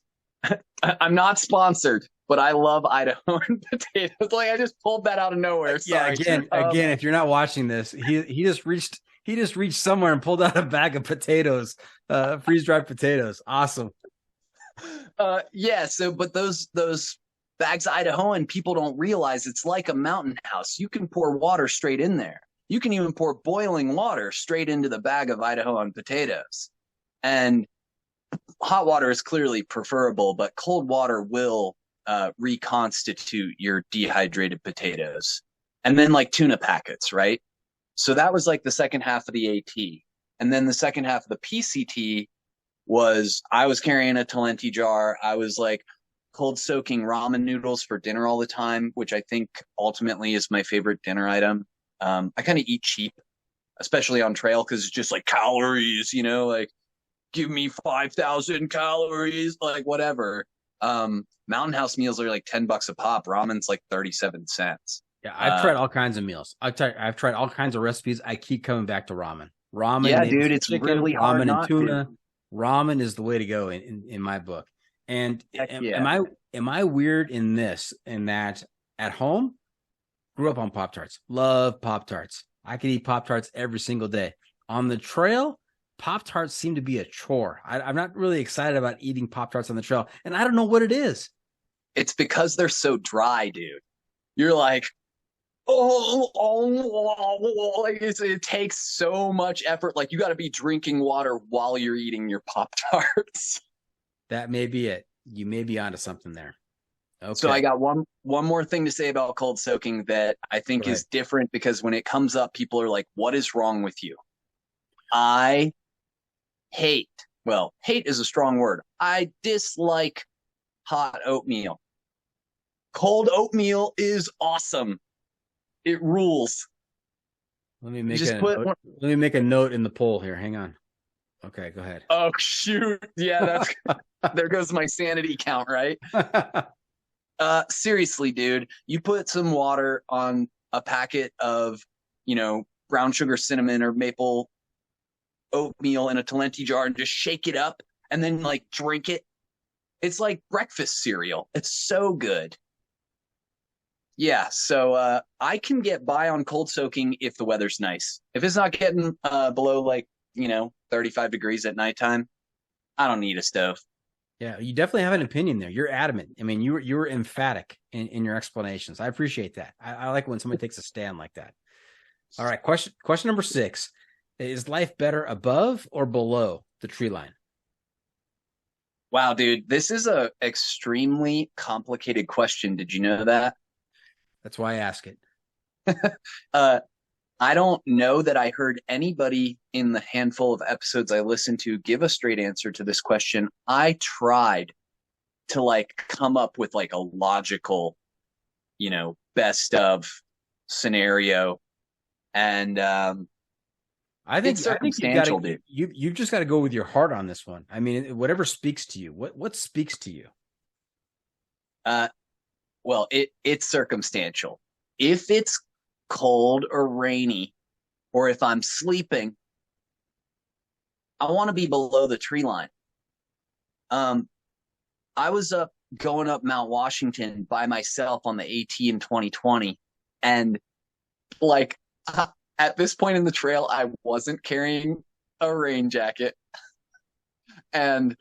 I'm not sponsored, but I love Idahoan potatoes. Like I just pulled that out of nowhere. Sorry. Yeah, again, if you're not watching this, he just reached somewhere and pulled out a bag of potatoes, freeze-dried potatoes. Awesome. Yeah, but those bags of Idahoan, people don't realize it's like a mountain house. You can pour water straight in there. You can even pour boiling water straight into the bag of Idahoan potatoes. And hot water is clearly preferable, but cold water will reconstitute your dehydrated potatoes. And then like tuna packets, right? So that was like the second half of the AT. And then the second half of the PCT was I was carrying a Talenti jar. I was like cold soaking ramen noodles for dinner all the time, which I think ultimately is my favorite dinner item. I kind of eat cheap, especially on trail, because it's just like calories, like give me 5,000 calories, like whatever. Mountain house meals are like $10 a pop. Ramen's like 37 cents. Yeah, I've tried all kinds of meals. I've tried all kinds of recipes. I keep coming back to ramen. Ramen, yeah, dude, it's chicken, really hard ramen not and tuna. to. Ramen is the way to go in my book. And Yeah. am I weird in that at home, grew up on Pop-Tarts, love Pop-Tarts. I could eat Pop-Tarts every single day. On the trail, Pop-Tarts seem to be a chore. I'm not really excited about eating Pop-Tarts on the trail, and I don't know what it is. It's because they're so dry, dude. You're like, like it takes so much effort. Like you got to be drinking water while you're eating your Pop-Tarts. That may be it. You may be onto something there. Okay. So I got one more thing to say about cold soaking that I think is different, because when it comes up, people are like, what is wrong with you? I hate is a strong word. I dislike hot oatmeal. Cold oatmeal is awesome. It rules. Let me make a note in the poll here. Hang on. Okay, go ahead. Oh, shoot. Yeah, that's there goes my sanity count, right? Seriously, dude, you put some water on a packet of, brown sugar, cinnamon, or maple oatmeal in a Talenti jar and just shake it up and then like drink it. It's like breakfast cereal. It's so good. Yeah, so I can get by on cold soaking if the weather's nice. If it's not getting below like, 35 degrees at nighttime, I don't need a stove. Yeah, you definitely have an opinion there. You're adamant. I mean, you were emphatic in your explanations. I appreciate that. I like when somebody takes a stand like that. All right, question number 6. Is life better above or below the tree line? Wow, dude, this is a extremely complicated question. Did you know that? That's why I ask it. I don't know that I heard anybody in the handful of episodes I listened to give a straight answer to this question. I tried to like come up with like a logical, best of scenario. And It's circumstantial, dude. You've just got to go with your heart on this one. I mean, whatever speaks to you. What speaks to you? Well, it's circumstantial. If it's cold or rainy, or if I'm sleeping, I want to be below the tree line. I was going up Mount Washington by myself on the AT in 2020, and like at this point in the trail, I wasn't carrying a rain jacket. And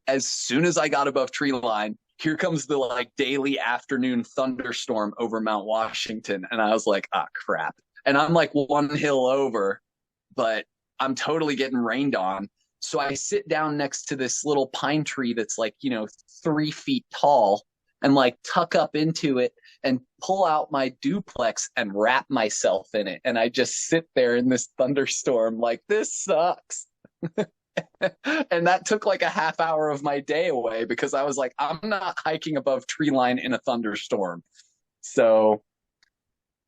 as soon as I got above tree line, here comes the like daily afternoon thunderstorm over Mount Washington. And I was like, ah, crap. And I'm like one hill over, but I'm totally getting rained on. So I sit down next to this little pine tree that's like, 3 feet tall, and like tuck up into it and pull out my duplex and wrap myself in it. And I just sit there in this thunderstorm like, this sucks. And that took like a half hour of my day away because I was like, I'm not hiking above tree line in a thunderstorm. So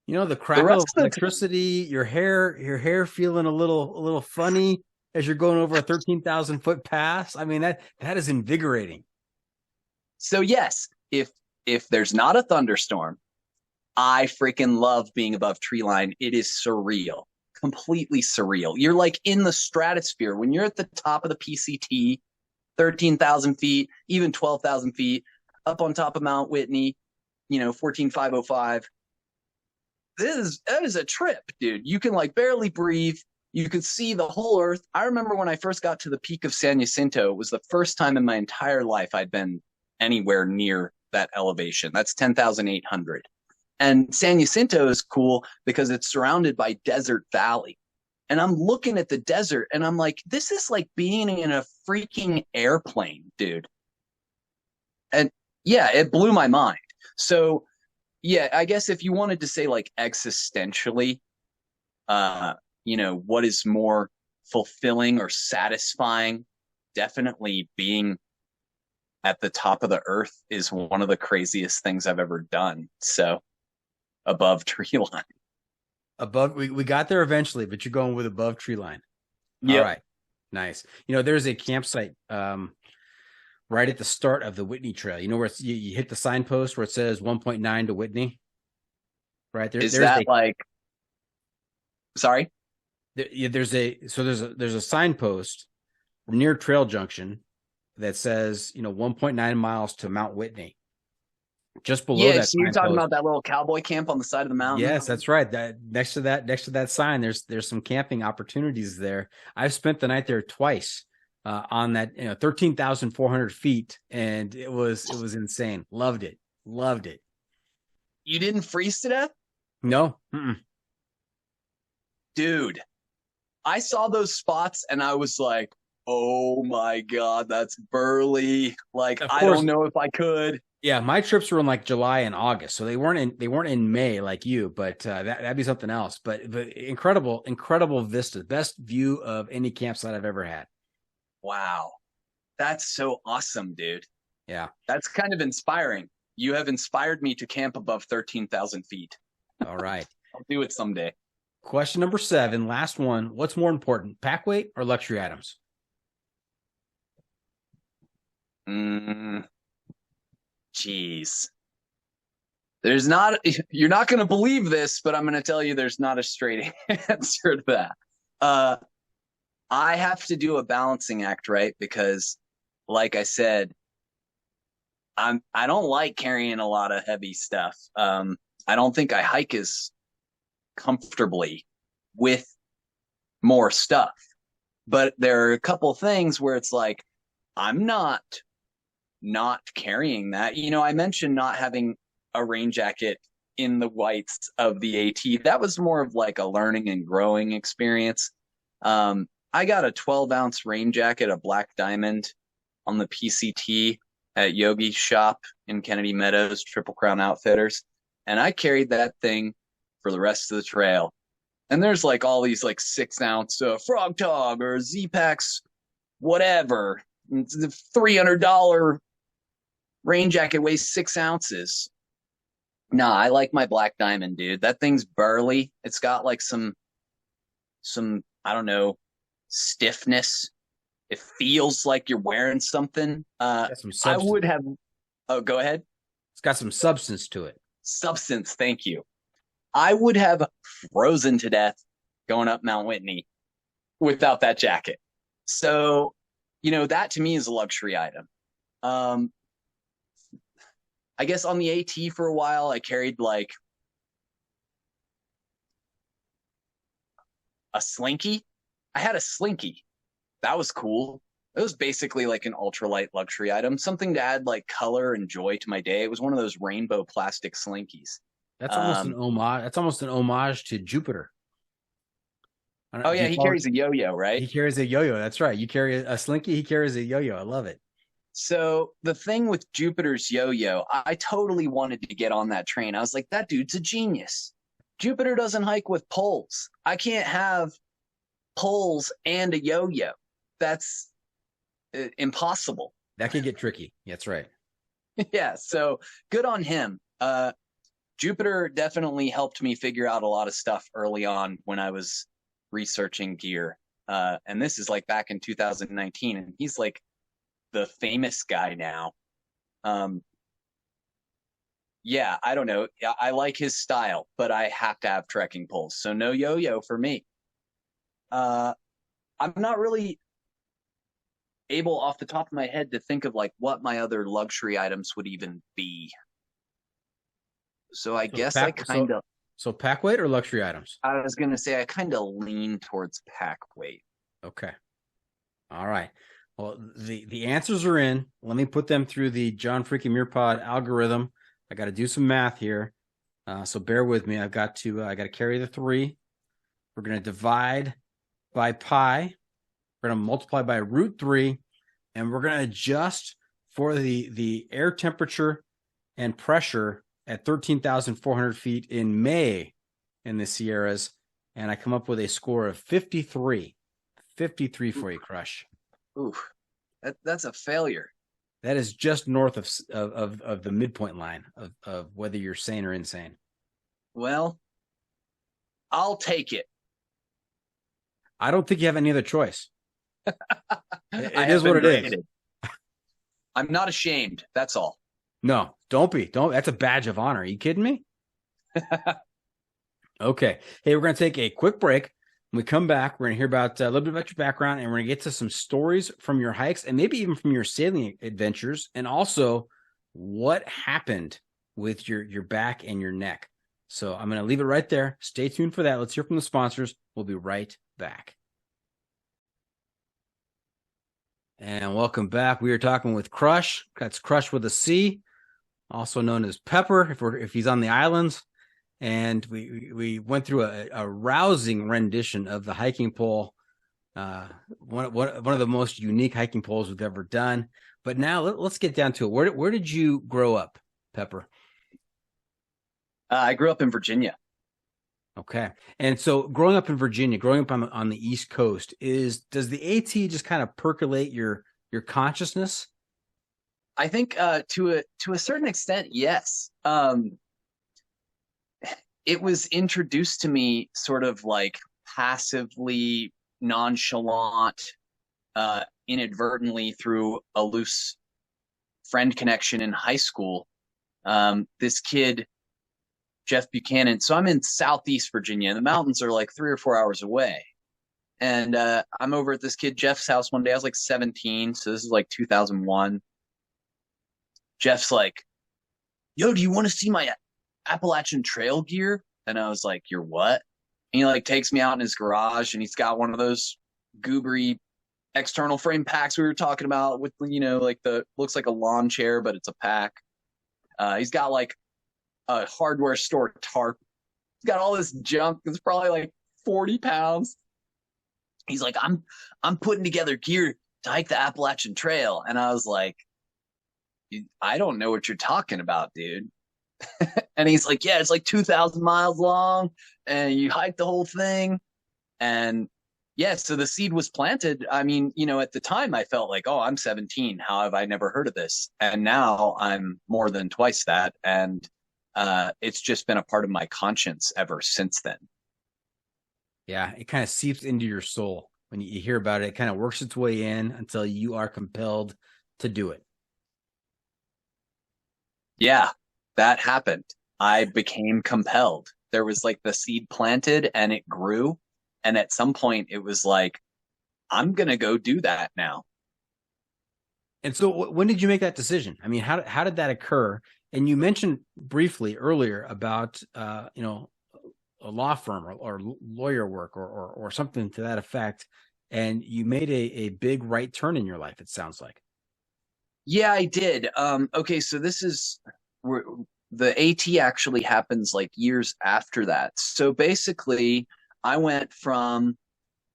the crackle of electricity, your hair feeling a little funny as you're going over a 13,000 foot pass. I mean, that is invigorating. So yes, if there's not a thunderstorm, I freaking love being above tree line. It is surreal, completely surreal. You're like in the stratosphere. When you're at the top of the PCT, 13,000 feet, even 12,000 feet, up on top of Mount Whitney, 14,505. That is a trip, dude. You can like barely breathe. You could see the whole earth. I remember when I first got to the peak of San Jacinto, it was the first time in my entire life I'd been anywhere near that elevation. That's 10,800. And San Jacinto is cool because it's surrounded by desert valley. And I'm looking at the desert and I'm like, this is like being in a freaking airplane, dude. And yeah, it blew my mind. So yeah, I guess if you wanted to say like existentially, what is more fulfilling or satisfying, definitely being at the top of the earth is one of the craziest things I've ever done. So above tree line. We got there eventually, but you're going with above tree line. Yep. All right. Nice. There's a campsite right at the start of the Whitney Trail. Where you hit the signpost where it says 1.9 to Whitney? Right there. Sorry? There's a signpost near Trail Junction that says, 1.9 miles to Mount Whitney. Just below that. So you're talking about that little cowboy camp on the side of the mountain? Yes, that's right. That next to that sign, there's some camping opportunities there. I've spent the night there twice on that 13,400 feet, and it was insane. Loved it. You didn't freeze to death? No. Mm-mm. Dude, I saw those spots and I was like, oh my God, that's burly. Like, I don't know if I could. Yeah, my trips were in like July and August, so they weren't in May like you, but that'd be something else. But incredible vista, best view of any campsite I've ever had. Wow, that's so awesome, dude. Yeah, that's kind of inspiring. You have inspired me to camp above 13,000 feet. All right, I'll do it someday. Question number 7, last one. What's more important, pack weight or luxury items? Jeez. You're not going to believe this, but I'm going to tell you there's not a straight answer to that. I have to do a balancing act, right? Because like I said, I don't like carrying a lot of heavy stuff. I don't think I hike as comfortably with more stuff. But there are a couple things where it's like, I'm not carrying that. I mentioned not having a rain jacket in the whites of the AT. That was more of like a learning and growing experience. I got a 12-ounce rain jacket, a black diamond, on the PCT at Yogi's shop in Kennedy Meadows, Triple Crown Outfitters. And I carried that thing for the rest of the trail. And there's like all these like 6-ounce Frog Tog or Z-Packs, whatever. It's the $300 rain jacket weighs 6 ounces. Nah, I like my black diamond, dude. That thing's burly. It's got like some I don't know, stiffness. It feels like you're wearing something. Got some I substance. would have. Oh, go ahead. It's got some substance to it. Substance. Thank you. I would have frozen to death going up Mount Whitney without that jacket. So, that to me is a luxury item. I guess on the AT for a while, I carried like a slinky. I had a slinky. That was cool. It was basically like an ultralight luxury item, something to add like color and joy to my day. It was one of those rainbow plastic slinkies. That's almost an homage. That's almost an homage to Jupiter. Oh yeah, he carries a yo-yo, right? He carries a yo-yo. That's right. You carry a slinky. He carries a yo-yo. I love it. So the thing with Jupiter's yo-yo, I totally wanted to get on that train. I was like, that dude's a genius. Jupiter doesn't hike with poles. I can't have poles and a yo-yo. That's impossible. That could get tricky. That's right. Yeah. So good on him. Jupiter definitely helped me figure out a lot of stuff early on when I was researching gear. And this is like back in 2019, and he's like the famous guy now. Yeah, I don't know. I like his style, but I have to have trekking poles. So no yo-yo for me. I'm not really able off the top of my head to think of like what my other luxury items would even be. So I guess I kind of. So pack weight or luxury items? I was going to say I kind of lean towards pack weight. Okay. All right. Well, the answers are in. Let me put them through the John Freaking Mearpod algorithm. I got to do some math here. So bear with me. I got to carry the 3. We're going to divide by pi. We're going to multiply by root 3. And we're going to adjust for the air temperature and pressure at 13,400 feet in May in the Sierras. And I come up with a score of 53. 53 for you, Crush. Oof, that's a failure. That is just north of the midpoint line of whether you're sane or insane. Well, I'll take it. I don't think you have any other choice. It is what it is. I'm not ashamed. That's all. No, don't be. That's a badge of honor. Are you kidding me? Okay. Hey, we're going to take a quick break. When we come back, we're going to hear about a little bit about your background, and we're going to get to some stories from your hikes and maybe even from your sailing adventures, and also what happened with your back and your neck. So I'm going to leave it right there. Stay tuned for that. Let's hear from the sponsors. We'll be right back. And welcome back. We are talking with Crush. That's Crush with a C, also known as Pepper if he's on the islands. And we went through a rousing rendition of the hiking pole, one of the most unique hiking poles we've ever done. But now let's get down to it. Where did you grow up, Pepper? I grew up in Virginia. Okay, and so growing up in Virginia, growing up on the East Coast, does the AT just kind of percolate your consciousness? I think to a certain extent, yes. It was introduced to me sort of like passively, nonchalant, inadvertently through a loose friend connection in high school. This kid, Jeff Buchanan. So I'm in Southeast Virginia, and the mountains are like 3 or 4 hours away. And I'm over at this kid Jeff's house one day. I was like 17, so this is like 2001. Jeff's like, "Yo, do you want to see my Appalachian Trail gear?" And I was like, "You're what?" And he like takes me out in his garage, and he's got one of those goobery external frame packs we were talking about with, like looks like a lawn chair, but it's a pack. He's got like a hardware store tarp. He's got all this junk. It's probably like 40 pounds. He's like, I'm putting together gear to hike the Appalachian Trail. And I was like, I don't know what you're talking about, dude. And he's like, yeah, it's like 2,000 miles long, and you hike the whole thing. And yeah, so the seed was planted. I mean, at the time I felt like, oh, I'm 17. How have I never heard of this? And now I'm more than twice that. And it's just been a part of my conscience ever since then. Yeah, it kind of seeps into your soul when you hear about it. It kind of works its way in until you are compelled to do it. Yeah, that happened. I became compelled. There was like the seed planted and it grew. And at some point, it was like, I'm going to go do that now. And so when did you make that decision? I mean, how did that occur? And you mentioned briefly earlier about, a law firm or lawyer work or something to that effect. And you made a big right turn in your life, it sounds like. Yeah, I did. Okay, so this is where the AT actually happens like years after that. So basically, I went from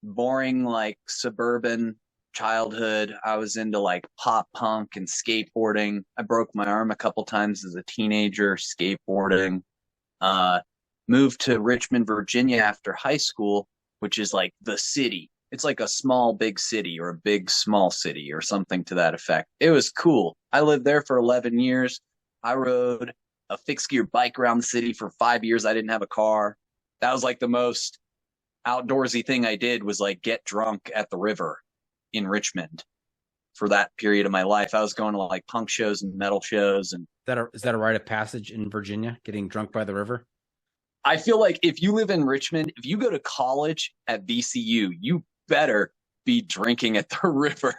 boring like suburban childhood. I was into like pop punk and skateboarding. I broke my arm a couple times as a teenager skateboarding. Uh, Moved to Richmond, Virginia after high school, which is like the city. It's like a small big city or a big small city or something to that effect. It was cool. I lived there for 11 years. I rode a fixed gear bike around the city for 5 years. I didn't have a car. That was like the most outdoorsy thing I did, was like get drunk at the river in Richmond for that period of my life. I was going to like punk shows and metal shows. And Is that a rite of passage in Virginia, getting drunk by the river? I feel like if you live in Richmond, if you go to college at VCU, you better be drinking at the river.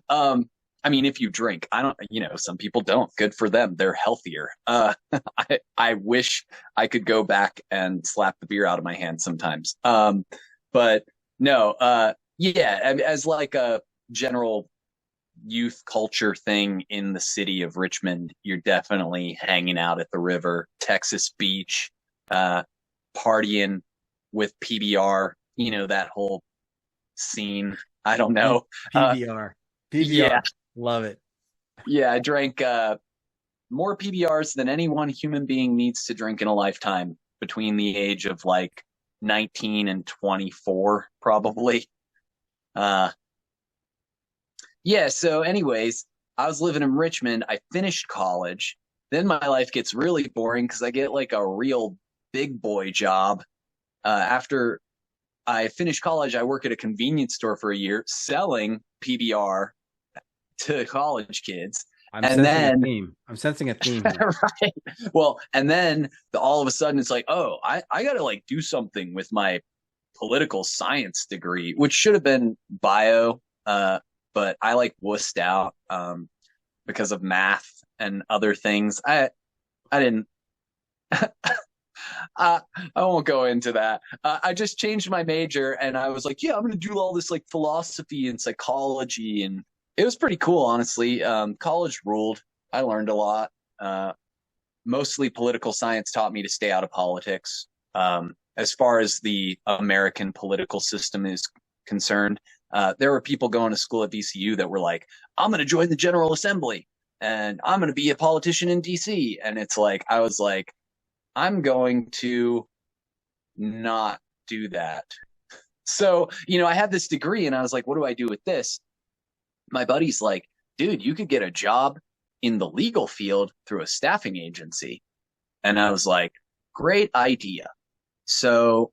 I mean, if you drink, I don't, some people don't. Good for them. They're healthier. I wish I could go back and slap the beer out of my hand sometimes. But no, yeah, as like a general youth culture thing in the city of Richmond, you're definitely hanging out at the river, Texas Beach, partying with PBR, that whole scene. I don't know. PBR. Yeah. Love it. Yeah, I drank more PBRs than any one human being needs to drink in a lifetime, between the age of like 19 and 24, probably. Yeah, so anyways, I was living in Richmond. I finished college. Then my life gets really boring because I get like a real big boy job. After I finished college, I work at a convenience store for a year selling PBR to college kids. I'm sensing a theme here. Right. Well, and then all of a sudden it's like, oh, I got to like do something with my political science degree, which should have been bio, but I like wussed out because of math and other things. I didn't. I won't go into that. I just changed my major and I was like, yeah, I'm going to do all this like philosophy and psychology. And it was pretty cool, honestly. College ruled. I learned a lot. Mostly political science taught me to stay out of politics. As far as the American political system is concerned, there were people going to school at VCU that were like, I'm going to join the General Assembly and I'm going to be a politician in DC. And it's like, I was like, I'm going to not do that. So, I had this degree and I was like, what do I do with this? My buddy's like, dude, you could get a job in the legal field through a staffing agency. And I was like, great idea. So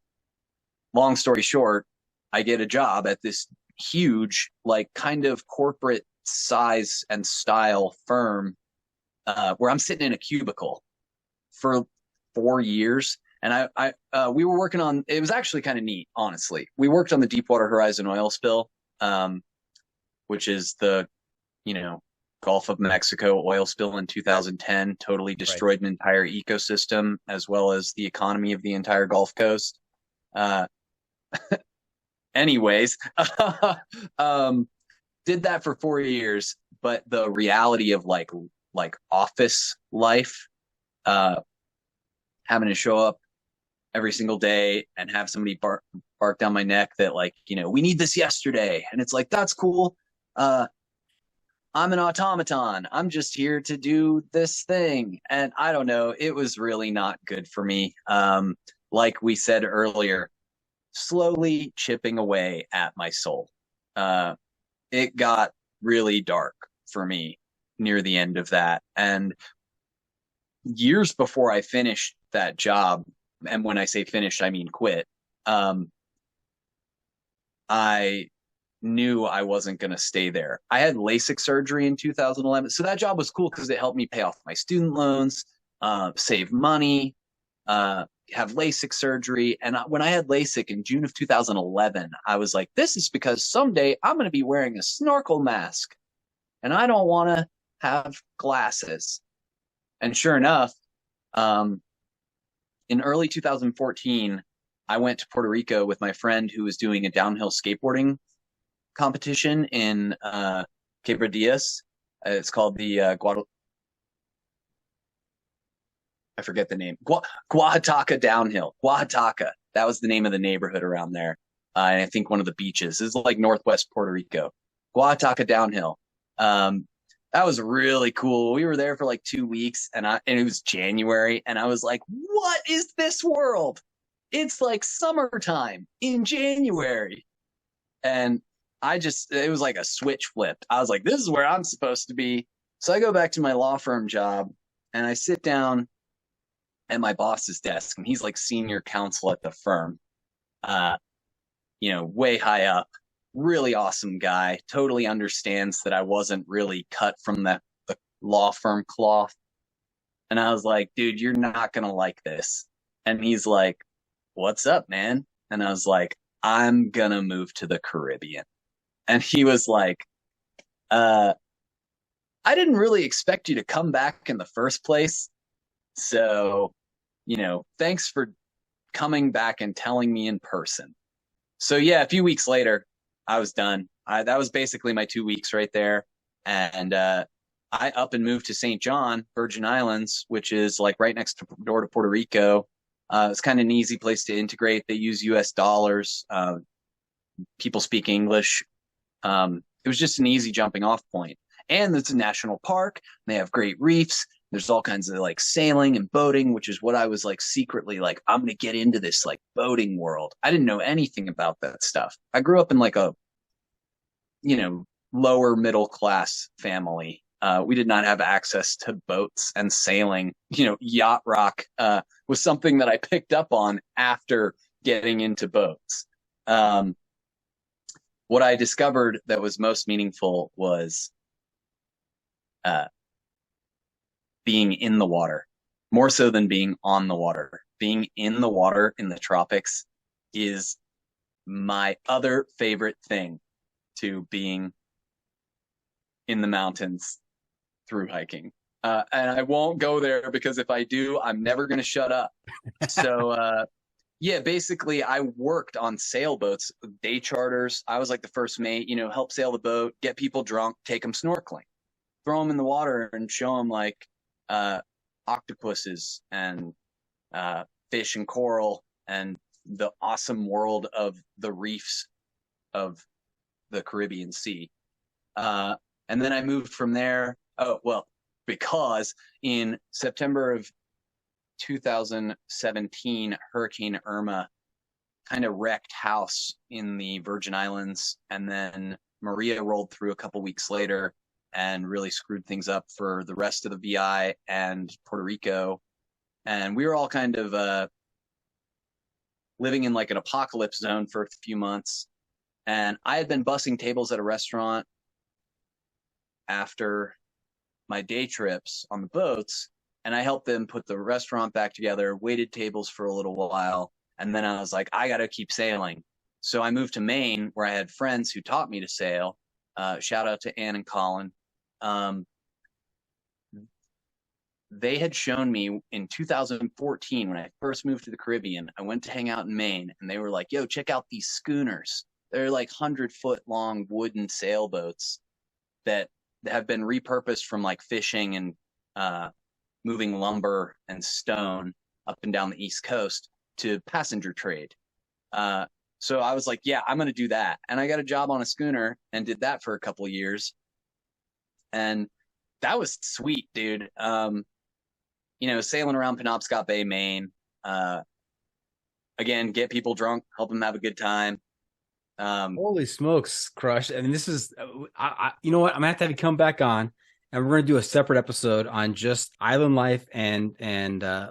long story short, I get a job at this huge, like kind of corporate size and style firm where I'm sitting in a cubicle for 4 years. And we were working on, it was actually kind of neat, honestly. We worked on the Deepwater Horizon oil spill, which is the, Gulf of Mexico oil spill in 2010, totally destroyed an entire ecosystem as well as the economy of the entire Gulf Coast. Anyways, did that for 4 years, but the reality of like office life, having to show up every single day and have somebody bark down my neck that like, we need this yesterday. And it's like, that's cool. I'm an automaton. I'm just here to do this thing. And I don't know, it was really not good for me. Like we said earlier, slowly chipping away at my soul. It got really dark for me near the end of that. And years before I finished that job, and when I say finished, I mean quit, I knew I wasn't going to stay there. I had LASIK surgery in 2011. So that job was cool because it helped me pay off my student loans, save money, have LASIK surgery. And when I had LASIK in June of 2011, I was like, this is because someday I'm going to be wearing a snorkel mask and I don't want to have glasses. And sure enough, in early 2014, I went to Puerto Rico with my friend who was doing a downhill skateboarding competition in Quebradillas. It's called the I forget the name. Oaxaca Downhill. Oaxaca. That was the name of the neighborhood around there. And I think one of the beaches. This is like northwest Puerto Rico. Oaxaca Downhill. That was really cool. We were there for like 2 weeks and it was January and I was like, what is this world? It's like summertime in January. And it was like a switch flipped. I was like, this is where I'm supposed to be. So I go back to my law firm job and I sit down at my boss's desk and he's like senior counsel at the firm, way high up, really awesome guy, totally understands that I wasn't really cut from the law firm cloth. And I was like, dude, you're not going to like this. And he's like, what's up, man? And I was like, I'm going to move to the Caribbean. And he was like, I didn't really expect you to come back in the first place. So, thanks for coming back and telling me in person. So yeah, a few weeks later, I was done. That was basically my 2 weeks right there. And I up and moved to St. John, Virgin Islands, which is like right next door to Puerto Rico. It's kind of an easy place to integrate. They use US dollars. People speak English. It was just an easy jumping off point. And it's a national park. They have great reefs. There's all kinds of like sailing and boating, which is what I was like secretly like, I'm going to get into this like boating world. I didn't know anything about that stuff. I grew up in like a, lower middle class family. We did not have access to boats and sailing. Yacht Rock was something that I picked up on after getting into boats. What I discovered that was most meaningful was being in the water, more so than being on the water. Being in the water in the tropics is my other favorite thing to being in the mountains through hiking. And I won't go there because if I do, I'm never going to shut up. So, yeah, basically I worked on sailboats, day charters. I was like the first mate, help sail the boat, get people drunk, take them snorkeling, throw them in the water and show them like octopuses and fish and coral and the awesome world of the reefs of the Caribbean Sea. And then I moved from there. Because in September of 2017, Hurricane Irma kind of wrecked house in the Virgin Islands. And then Maria rolled through a couple weeks later and really screwed things up for the rest of the VI and Puerto Rico. And we were all kind of living in like an apocalypse zone for a few months. And I had been bussing tables at a restaurant after my day trips on the boats. And I helped them put the restaurant back together, waited tables for a little while. And then I was like, I got to keep sailing. So I moved to Maine where I had friends who taught me to sail. Shout out to Ann and Colin. They had shown me in 2014 when I first moved to the Caribbean. I went to hang out in Maine and they were like, yo, check out these schooners. They're like 100-foot long wooden sailboats that have been repurposed from like fishing and moving lumber and stone up and down the East Coast to passenger trade. So I was like, yeah, I'm going to do that. And I got a job on a schooner and did that for a couple of years. And that was sweet, dude. Sailing around Penobscot Bay, Maine. Again, get people drunk, help them have a good time. Holy smokes, Crush. And this is, you know what? I'm going to have you come back on and we're going to do a separate episode on just island life and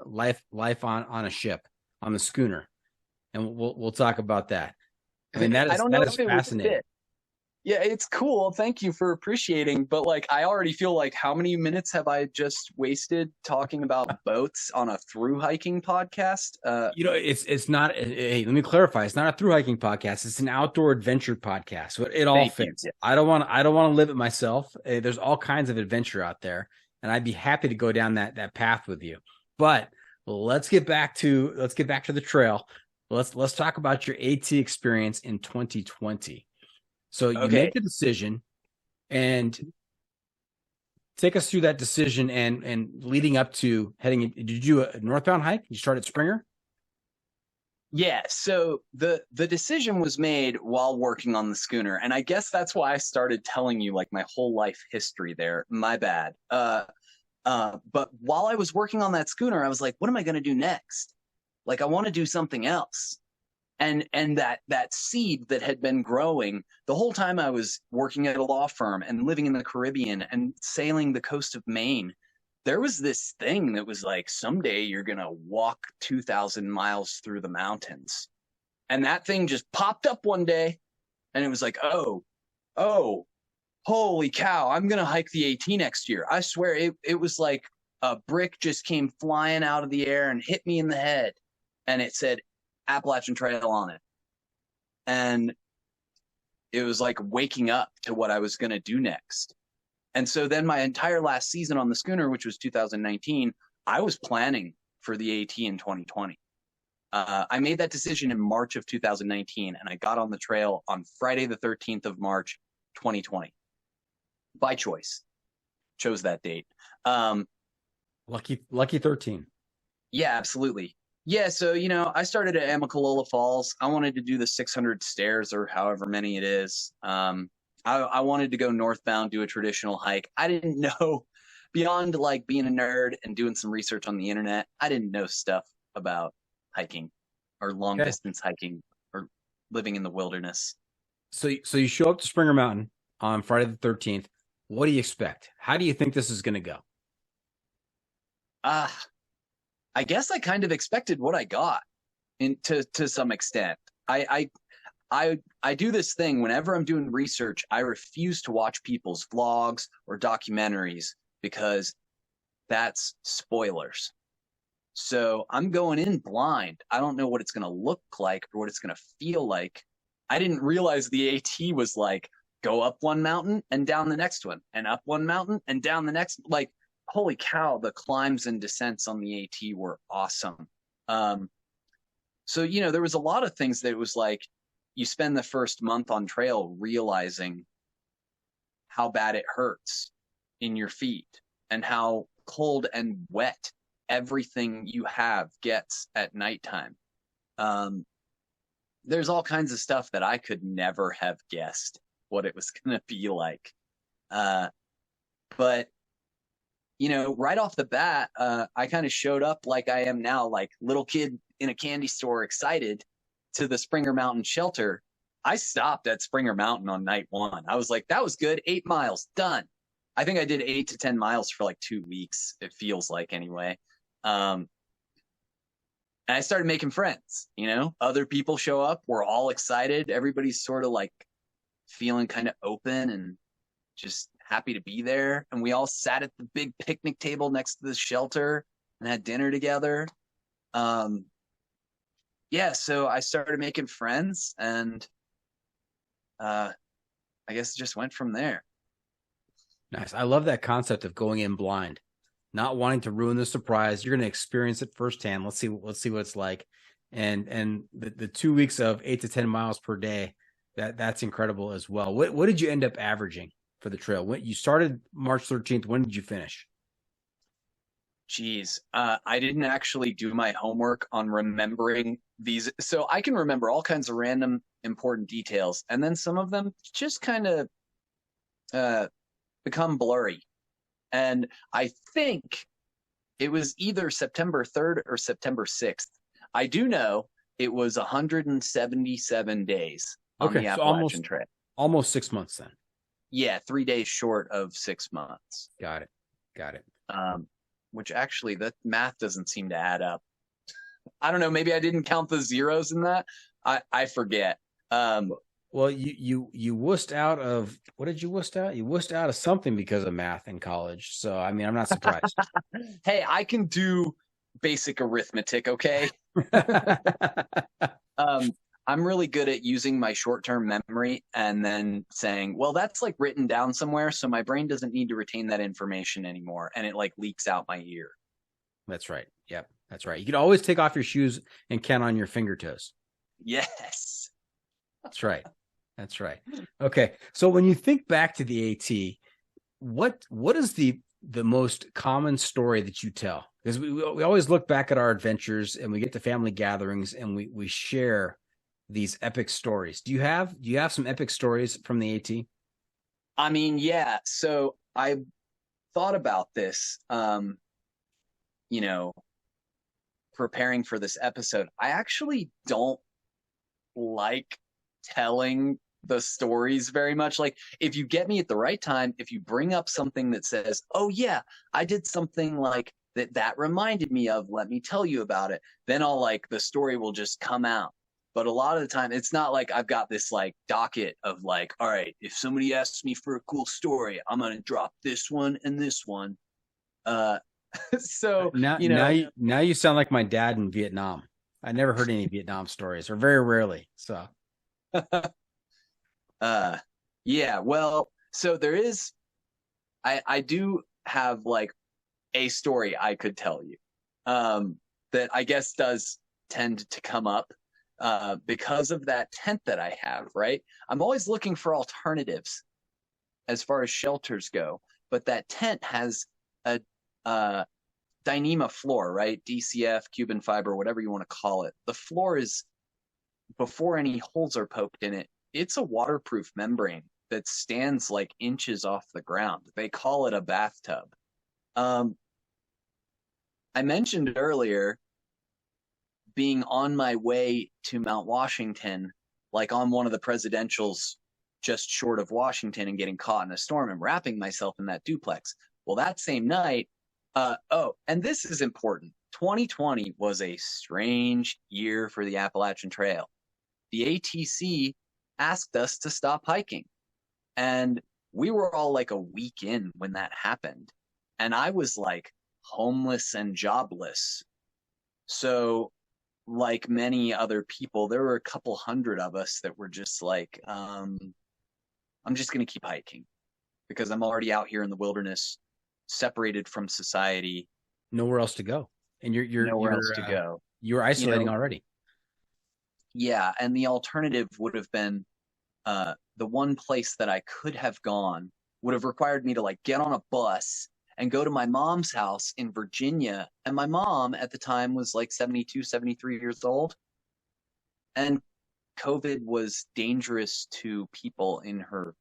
life on a ship, on the schooner. And we'll talk about that. I mean, I don't know that is if it would fascinating. fit. Yeah, it's cool. Thank you for appreciating. But like, I already feel like how many minutes have I just wasted talking about boats on a through hiking podcast? It's not. Hey, let me clarify. It's not a through hiking podcast. It's an outdoor adventure podcast. So it all Thank you. fits. Yeah. I don't want to live it myself. There's all kinds of adventure out there, and I'd be happy to go down that path with you. But let's get back to the trail. Let's talk about your AT experience in 2020. So you Okay. make the decision, and take us through that decision and leading up to heading. Did you do a northbound hike? You start at Springer? Yeah, so the decision was made while working on the schooner, and I guess that's why I started telling you like my whole life history there. My bad. But while I was working on that schooner, I was like, what am I going to do next? Like, I want to do something else. And that seed that had been growing the whole time I was working at a law firm and living in the Caribbean and sailing the coast of Maine, there was this thing that was like, someday you're going to walk 2,000 miles through the mountains. And that thing just popped up one day, and it was like, oh, holy cow, I'm going to hike the AT next year. I swear it was like a brick just came flying out of the air and hit me in the head. And it said Appalachian Trail on it. And it was like waking up to what I was going to do next. And so then my entire last season on the schooner, which was 2019, I was planning for the AT in 2020. I made that decision in March of 2019, and I got on the trail on Friday, the 13th of March, 2020. By choice. Chose that date. Lucky 13. Yeah, absolutely. Yeah, so, I started at Amicalola Falls. I wanted to do the 600 stairs or however many it is. I wanted to go northbound, do a traditional hike. I didn't know, beyond like being a nerd and doing some research on the internet, I didn't know stuff about hiking or long distance hiking or living in the wilderness. So you show up to Springer Mountain on Friday the 13th. What do you expect? How do you think this is going to go? I guess I kind of expected what I got to some extent. I do this thing whenever I'm doing research. I refuse to watch people's vlogs or documentaries because that's spoilers. So I'm going in blind. I don't know what it's going to look like or what it's going to feel like. I didn't realize the AT was like, go up one mountain and down the next one, and up one mountain and down the next. Like, holy cow, the climbs and descents on the AT were awesome. So, there was a lot of things that it was like, you spend the first month on trail realizing how bad it hurts in your feet and how cold and wet everything you have gets at nighttime. There's all kinds of stuff that I could never have guessed what it was going to be like. But, right off the bat, I kind of showed up like I am now, like little kid in a candy store, excited to the Springer Mountain shelter. I stopped at Springer Mountain on night one. I was like, that was good. 8 miles, done. I think I did 8 to 10 miles for like 2 weeks. It feels like anyway. And I started making friends, other people show up. We're all excited. Everybody's sort of like feeling kind of open and just happy to be there. And we all sat at the big picnic table next to the shelter and had dinner together. Yeah, so I started making friends, and I guess it just went from there. Nice. I love that concept of going in blind, not wanting to ruin the surprise. You're going to experience it firsthand. Let's see what it's like. And the 2 weeks of 8 to 10 miles per day, that's incredible as well. What did you end up averaging for the trail? When you started March 13th, when did you finish? Geez, I didn't actually do my homework on remembering these. So I can remember all kinds of random important details, and then some of them just kind of become blurry. And I think it was either September 3rd or September 6th. I do know it was 177 days on the Appalachian Trail. Almost 6 months then. Yeah, 3 days short of 6 months. Got it. Which actually, that math doesn't seem to add up. I don't know. Maybe I didn't count the zeros in that. I forget. Well, you wussed out of, what did you wussed out? You wussed out of something because of math in college. So I mean, I'm not surprised. Hey, I can do basic arithmetic, okay? I'm really good at using my short-term memory and then saying, well, that's like written down somewhere, so my brain doesn't need to retain that information anymore, and it like leaks out my ear. That's right. Yep, that's right. You could always take off your shoes and count on your finger toes. Yes. That's right. That's right. Okay. So when you think back to the AT, what is the most common story that you tell? Because we always look back at our adventures and we get to family gatherings and we share these epic stories. Do you have some epic stories from the AT? I mean, yeah. So I thought about this, preparing for this episode. I actually don't like telling the stories very much. Like, if you get me at the right time, if you bring up something that says, oh yeah, I did something like that reminded me of, let me tell you about it, then I'll like, the story will just come out. But a lot of the time it's not like I've got this like docket of like, all right, if somebody asks me for a cool story, I'm going to drop this one and this one. So now you sound like my dad in Vietnam. I never heard any Vietnam stories, or very rarely. So yeah, well, so there is, I do have like a story I could tell you, that I guess does tend to come up, because of that tent that I have, right? I'm always looking for alternatives as far as shelters go, but that tent has a Dyneema floor, right? DCF, Cuban fiber, whatever you want to call it. The floor is, before any holes are poked in it, it's a waterproof membrane that stands like inches off the ground. They call it a bathtub. I mentioned earlier being on my way to Mount Washington, like on one of the presidentials just short of Washington, and getting caught in a storm and wrapping myself in that duplex. Well, that same night, and this is important. 2020 was a strange year for the Appalachian Trail. The ATC asked us to stop hiking, and we were all like a week in when that happened. And I was like homeless and jobless. So, like many other people, there were a couple hundred of us that were just like, I'm just going to keep hiking because I'm already out here in the wilderness, separated from society. Nowhere else to go. And you're nowhere else to go. You're isolating already. Yeah. And the alternative would have been, the one place that I could have gone would have required me to like get on a bus and go to my mom's house in Virginia. And my mom at the time was like 72, 73 years old. And COVID was dangerous to people in her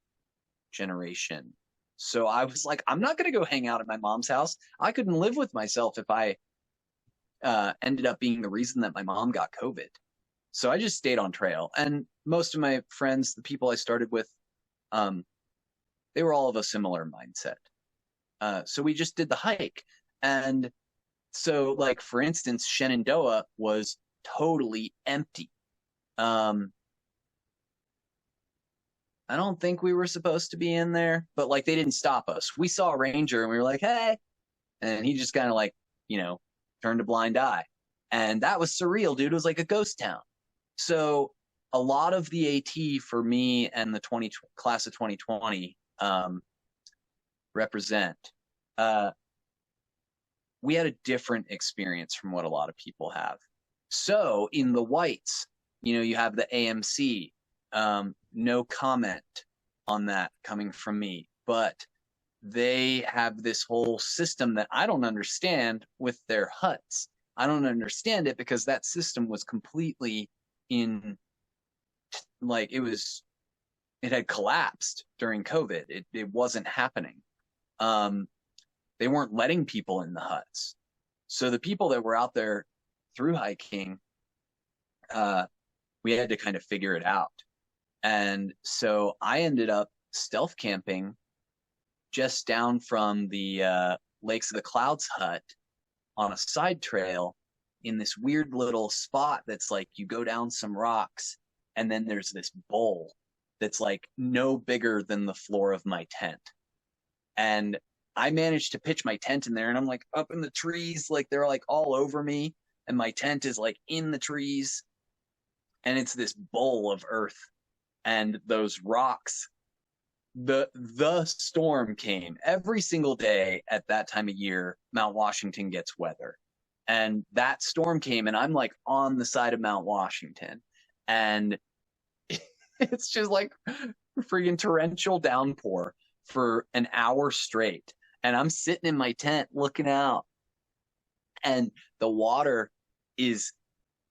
generation. So I was like, I'm not going to go hang out at my mom's house. I couldn't live with myself if I ended up being the reason that my mom got COVID. So I just stayed on trail. And most of my friends, the people I started with, they were all of a similar mindset. So we just did the hike. And so, like, for instance, Shenandoah was totally empty. I don't think we were supposed to be in there, but like they didn't stop us. We saw a ranger and we were like, hey, and he just kind of like, turned a blind eye. And that was surreal, dude. It was like a ghost town. So a lot of the AT for me and the class of 2020 represent, we had a different experience from what a lot of people have. So in the whites, you have the AMC, no comment on that coming from me, but they have this whole system that I don't understand with their huts. I don't understand it because that system was completely it had collapsed during COVID. It wasn't happening. They weren't letting people in the huts. So the people that were out there through hiking, we had to kind of figure it out. And so I ended up stealth camping just down from the Lakes of the Clouds hut on a side trail in this weird little spot that's like you go down some rocks and then there's this bowl that's like no bigger than the floor of my tent. And I managed to pitch my tent in there, and I'm like up in the trees, like they're like all over me, and my tent is like in the trees, and it's this bowl of earth and those rocks. The storm came every single day at that time of year. Mount Washington gets weather, and that storm came, and I'm like on the side of Mount Washington, and it's just like freaking torrential downpour for an hour straight. And I'm sitting in my tent looking out, and the water is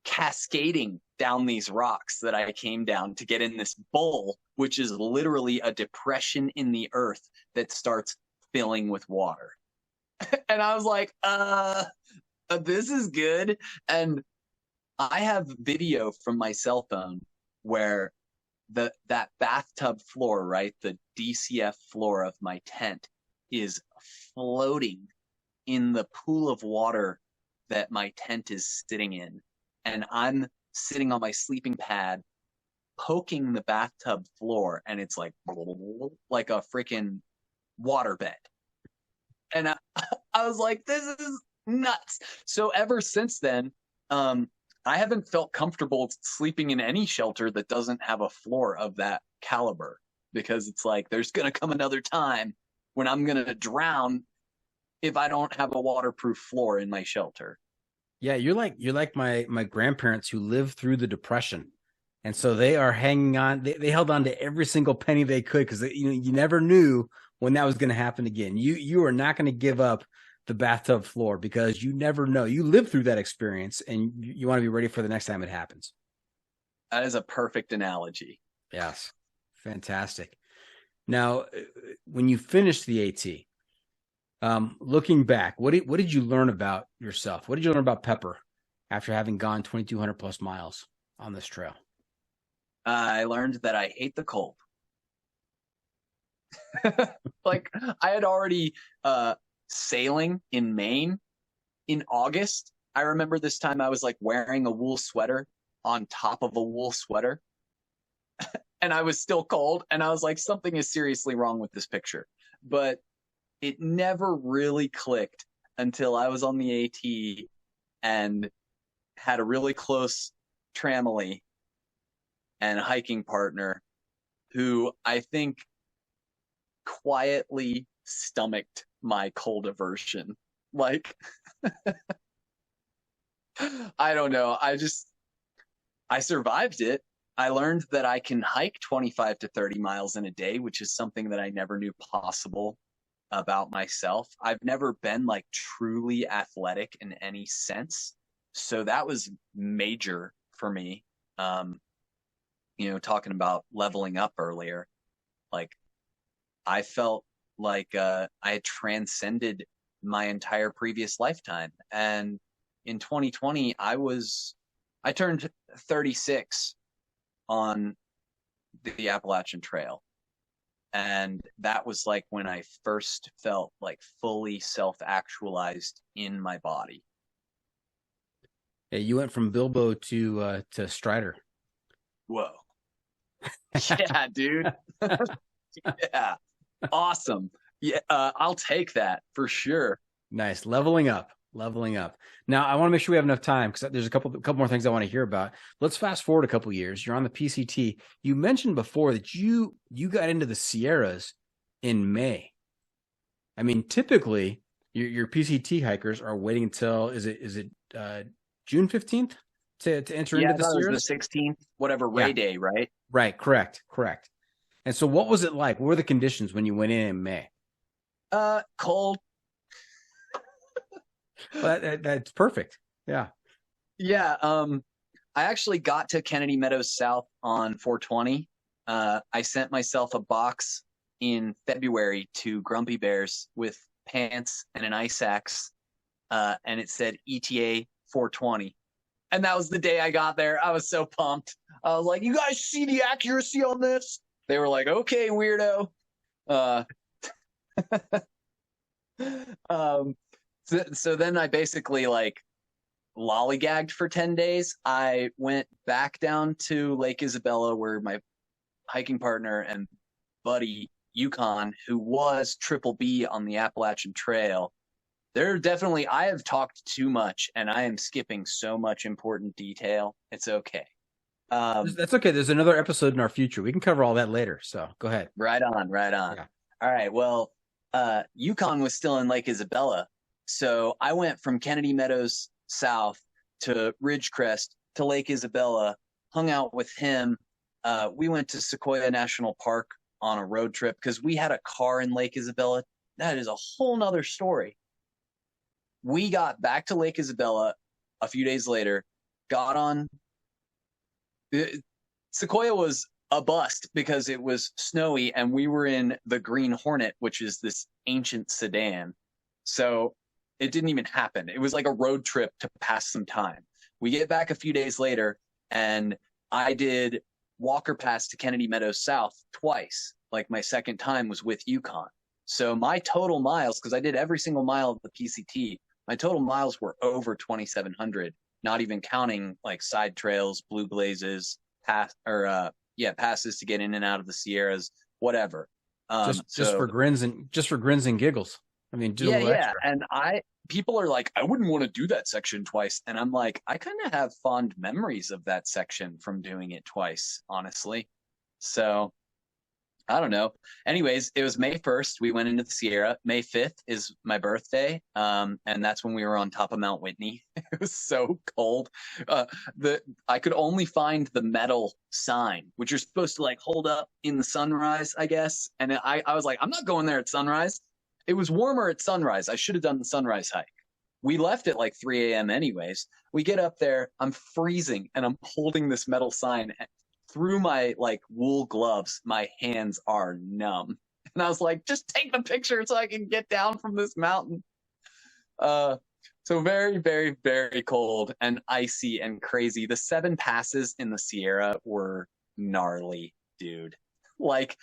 cascading down these rocks that I came down to get in this bowl, which is literally a depression in the earth that starts filling with water. And I was like, this is good. And I have video from my cell phone where that bathtub floor, right, the DCF floor of my tent is floating in the pool of water that my tent is sitting in. And I'm sitting on my sleeping pad poking the bathtub floor, and it's like a freaking waterbed. And I was like, this is nuts. So ever since then, I haven't felt comfortable sleeping in any shelter that doesn't have a floor of that caliber, because it's like there's going to come another time when I'm going to drown if I don't have a waterproof floor in my shelter. Yeah, you're like my grandparents who lived through the Depression, and so they are hanging on. They held on to every single penny they could, because you never knew when that was going to happen again. You are not going to give up the bathtub floor, because you never know. You lived through that experience, and you want to be ready for the next time it happens. That is a perfect analogy. Yes, fantastic. Now, when you finished the AT, looking back, what did you learn about yourself? What did you learn about Pepper after having gone 2,200 plus miles on this trail? I learned that I hate the cold. Like, I had already sailing in Maine in August. I remember this time I was like wearing a wool sweater on top of a wool sweater, and I was still cold, and I was like, something is seriously wrong with this picture. But it never really clicked until I was on the AT and had a really close tramily and a hiking partner who I think quietly stomached my cold aversion. Like, I don't know. I survived it. I learned that I can hike 25 to 30 miles in a day, which is something that I never knew possible about myself. I've never been like truly athletic in any sense. So that was major for me. Talking about leveling up earlier, like I felt like I had transcended my entire previous lifetime. And in 2020, I turned 36 on the Appalachian Trail. And that was like when I first felt like fully self-actualized in my body. Yeah, you went from Bilbo to Strider. Whoa. Yeah, dude. Yeah. Awesome. Yeah, I'll take that for sure. Nice. Leveling up. Now, I want to make sure we have enough time, because there's a couple more things I want to hear about. Let's fast forward a couple years. You're on the PCT. You mentioned before that you got into the Sierras in May. I mean, typically your PCT hikers are waiting until is it June 15th to enter into the Sierras? The 16th, whatever Ray Day, right? Right. Correct. And so, what was it like? What were the conditions when you went in May? Cold. That's perfect. Yeah. Yeah. I actually got to Kennedy Meadows South on 420. I sent myself a box in February to Grumpy Bears with pants and an ice axe, and it said ETA 420. And that was the day I got there. I was so pumped. I was like, you guys see the accuracy on this? They were like, okay, weirdo. So then I basically like lollygagged for 10 days. I went back down to Lake Isabella, where my hiking partner and buddy Yukon, who was Triple B on the Appalachian Trail. I have talked too much and I am skipping so much important detail. It's okay. That's okay. There's another episode in our future. We can cover all that later. So go ahead. Right on. Yeah. All right. Well, Yukon was still in Lake Isabella. So I went from Kennedy Meadows south to Ridgecrest to Lake Isabella, hung out with him. We went to Sequoia National Park on a road trip because we had a car in Lake Isabella. That is a whole nother story. We got back to Lake Isabella a few days later, got on. Sequoia was a bust because it was snowy and we were in the Green Hornet, which is this ancient sedan. So it didn't even happen. It was like a road trip to pass some time. We get back a few days later and I did Walker Pass to Kennedy Meadows South twice. Like my second time was with Yukon. So my total miles, because I did every single mile of the PCT, my total miles were over 2,700, not even counting like side trails, blue blazes, passes to get in and out of the Sierras, whatever. Just for grins and giggles. I mean, do yeah. And people are like, I wouldn't want to do that section twice. And I'm like, I kind of have fond memories of that section from doing it twice, honestly. So I don't know. Anyways, it was May 1st. We went into the Sierra. May 5th is my birthday. And that's when we were on top of Mount Whitney. It was so cold. I could only find the metal sign, which you're supposed to like hold up in the sunrise, I guess. And I was like, I'm not going there at sunrise. It was warmer at sunrise. I should have done the sunrise hike. We left at like 3 a.m. anyways. We get up there. I'm freezing and I'm holding this metal sign. Through my like wool gloves, my hands are numb. And I was like, just take the picture so I can get down from this mountain. So very, very, very cold and icy and crazy. The 7 passes in the Sierra were gnarly, dude. Like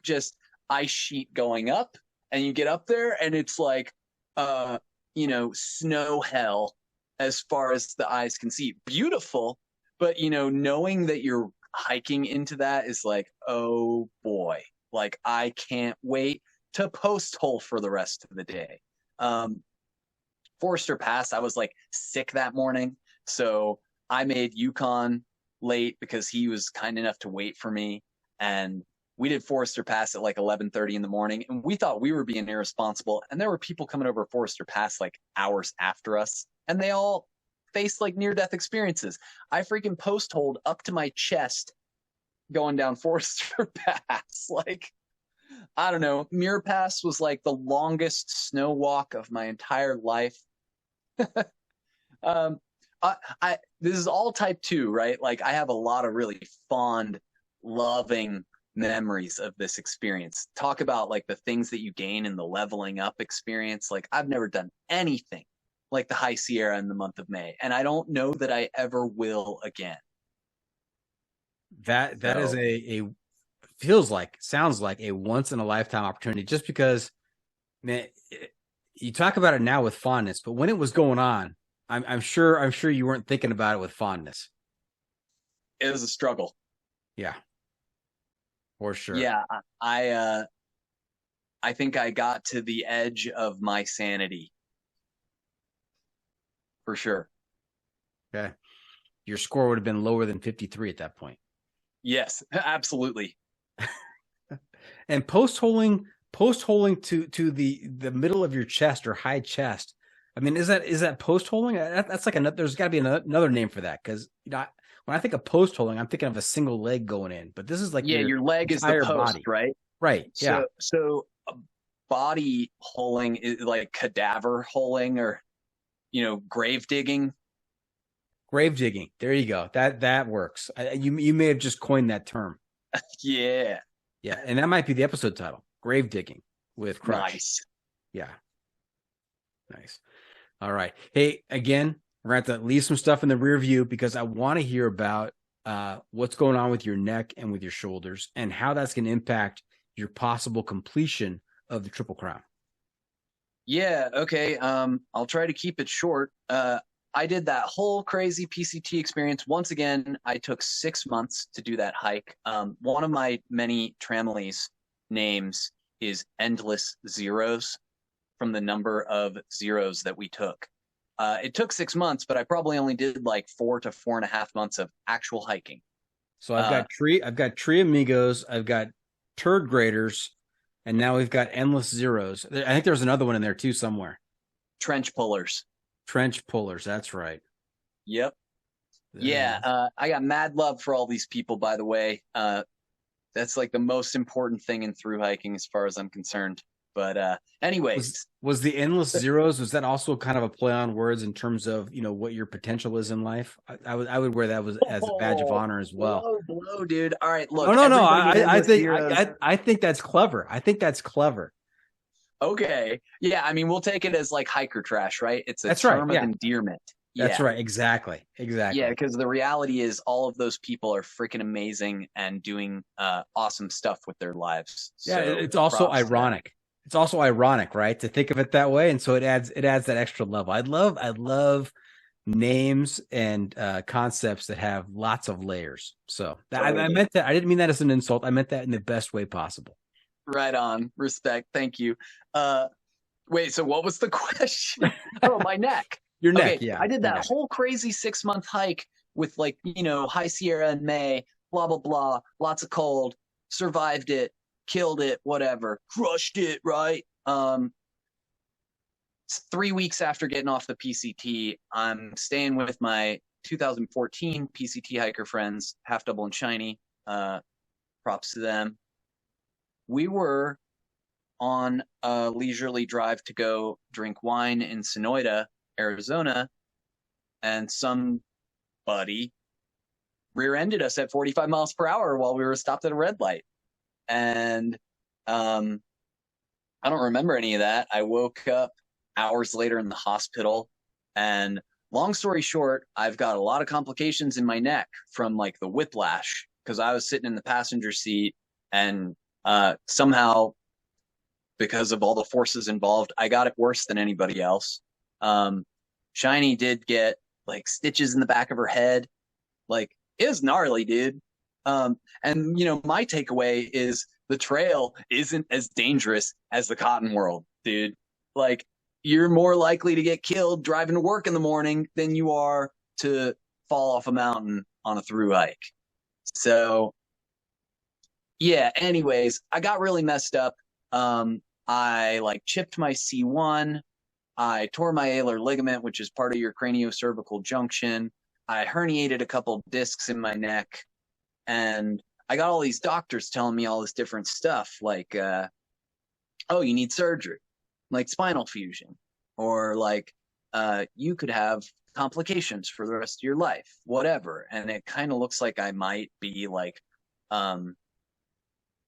just ice sheet going up, and you get up there and it's like, snow hell as far as the eyes can see. Beautiful, but knowing that you're hiking into that is like, oh boy, like I can't wait to post hole for the rest of the day. Forester Pass, I was like sick that morning, so I made Yukon late because he was kind enough to wait for me, and we did Forester Pass at like 11:30 in the morning, and we thought we were being irresponsible, and there were people coming over Forester Pass like hours after us, and they all faced like near-death experiences. I freaking post-holed up to my chest going down Forester Pass. Like, I don't know. Muir Pass was like the longest snow walk of my entire life. This is all type 2, right? Like, I have a lot of really fond, loving memories of this experience. Talk about like the things that you gain in the leveling up experience. Like, I've never done anything like the High Sierra in the month of May, and I don't know that I ever will again. That is sounds like a once in a lifetime opportunity, just because, man, you talk about it now with fondness, but when it was going on, I'm sure you weren't thinking about it with fondness. It was a struggle. Yeah, for sure. Yeah, I think I got to the edge of my sanity. For sure. Okay. Your score would have been lower than 53 at that point. Yes, absolutely. And post-holing to the middle of your chest or high chest. I mean, is that post-holing? That's like there's got to be another name for that, because when I think of post-holing, I'm thinking of a single leg going in, but this is like your leg is the post, body. right? Right. Yeah. So body holing is like cadaver holing, or grave digging. Grave digging. There you go. That works. You may have just coined that term. Yeah. Yeah, and that might be the episode title: Grave Digging with Crutch. Nice. Yeah. Nice. All right. Hey, again, we're going to have to leave some stuff in the rear view because I want to hear about what's going on with your neck and with your shoulders and how that's going to impact your possible completion of the Triple Crown. Yeah. Okay. I'll try to keep it short. I did that whole crazy PCT experience. Once again, I took 6 months to do that hike. One of my many Tramley's names is Endless Zeros, from the number of zeros that we took. It took 6 months, but I probably only did like 4 to 4.5 months of actual hiking. So I've got Tree Amigos, I've got Turd Graders, and now we've got Endless Zeros. I think there's another one in there too somewhere. Trench pullers. That's right. Yep. Yeah, I got mad love for all these people, by the way. That's like the most important thing in thru hiking as far as I'm concerned. But anyways, was the Endless Zeros, was that also kind of a play on words in terms of, what your potential is in life? I would wear that as a badge of honor as well. Blow, dude. All right, look. No. I think that's clever. I think that's clever. Okay. Yeah, I mean, we'll take it as like hiker trash, right? It's a term of endearment. That's right. Exactly. Yeah, because the reality is all of those people are freaking amazing and doing awesome stuff with their lives. Yeah, so it's also ironic. It's also ironic, right, to think of it that way, and so it adds that extra level. I love names and concepts that have lots of layers. So I meant that. I didn't mean that as an insult. I meant that in the best way possible. Right on. Respect. Thank you. Wait. So what was the question? Oh, my neck. Your neck. Yeah. I did that whole crazy 6-month hike with like High Sierra in May. Blah blah blah. Lots of cold. Survived it. Killed it, whatever, crushed it, right? 3 weeks after getting off the PCT, I'm staying with my 2014 PCT hiker friends, Half Double and Shiny. Props to them. We were on a leisurely drive to go drink wine in Sonoyta, Arizona, and somebody rear-ended us at 45 miles per hour while we were stopped at a red light. And I don't remember any of that. I woke up hours later in the hospital, and long story short, I've got a lot of complications in my neck from like the whiplash, because I was sitting in the passenger seat, and somehow, because of all the forces involved, I got it worse than anybody else. Shiny did get like stitches in the back of her head. Like, it was gnarly, dude. And my takeaway is the trail isn't as dangerous as the cotton world, dude. Like, you're more likely to get killed driving to work in the morning than you are to fall off a mountain on a thru hike. So yeah, anyways, I got really messed up. I like chipped my C1. I tore my alar ligament, which is part of your craniocervical junction. I herniated a couple discs in my neck. And I got all these doctors telling me all this different stuff, like, oh, you need surgery, like spinal fusion, or like, you could have complications for the rest of your life, whatever. And it kind of looks like I might be like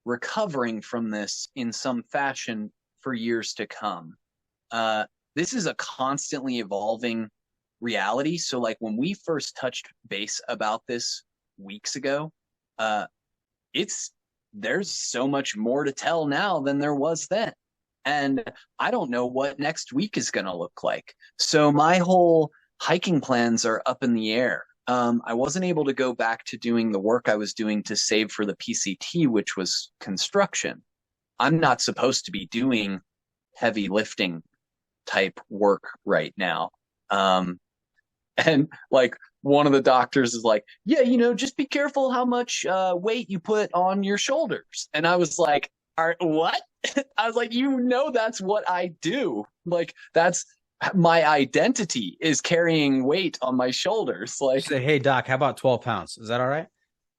recovering from this in some fashion for years to come. This is a constantly evolving reality. So like when we first touched base about this weeks ago, there's so much more to tell now than there was then. And I don't know what next week is going to look like. So my whole hiking plans are up in the air. I wasn't able to go back to doing the work I was doing to save for the PCT, which was construction. I'm not supposed to be doing heavy lifting type work right now. And like one of the doctors is like, yeah, just be careful how much weight you put on your shoulders. And I was like, all right, what? I was like, that's what I do. Like, that's my identity, is carrying weight on my shoulders. Like, say, hey, doc, how about 12 pounds? Is that all right?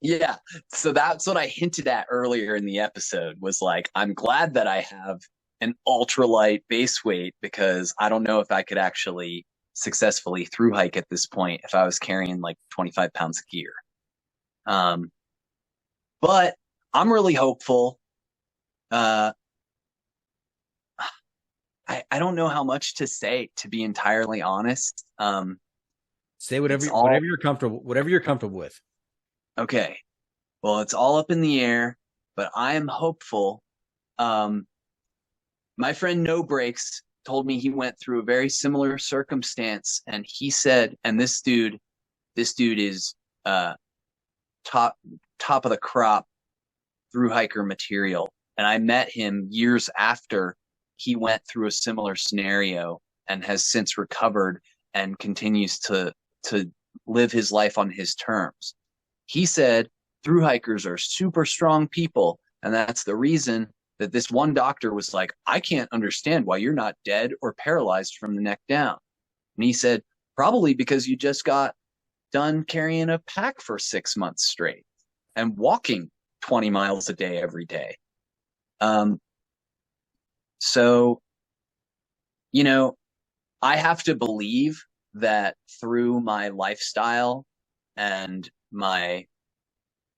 Yeah. So that's what I hinted at earlier in the episode, was like, I'm glad that I have an ultralight base weight, because I don't know if I could actually successfully thru hike at this point if I was carrying like 25 pounds of gear. But I'm really hopeful. I don't know how much to say, to be entirely honest. Say whatever you're comfortable with. Okay. Well, it's all up in the air, but I am hopeful. My friend No Breaks told me he went through a very similar circumstance, and he said, and this dude is top of the crop through hiker material. And I met him years after he went through a similar scenario and has since recovered and continues to live his life on his terms. He said through hikers are super strong people, and that's the reason that this one doctor was like, I can't understand why you're not dead or paralyzed from the neck down. And he said, probably because you just got done carrying a pack for 6 months straight and walking 20 miles a day every day. So, you know, I have to believe that through my lifestyle and my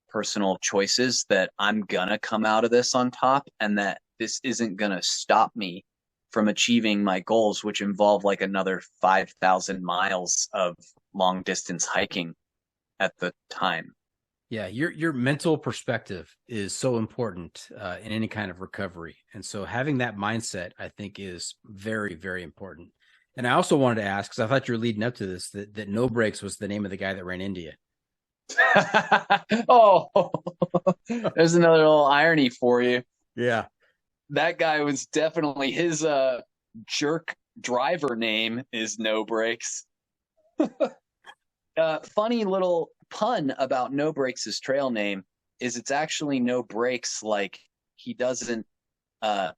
personal choices that I'm gonna come out of this on top, and that this isn't gonna stop me from achieving my goals, which involve like another 5,000 miles of long distance hiking at the time. Yeah, your mental perspective is so important in any kind of recovery. And so having that mindset, I think, is very, very important. And I also wanted to ask, because I thought you were leading up to this, that No Brakes was the name of the guy that ran into you. Oh, there's another little irony for you. Yeah. That guy was definitely his jerk driver name is No Brakes. Funny little pun about No Brakes' trail name is it's actually no brakes, like he doesn't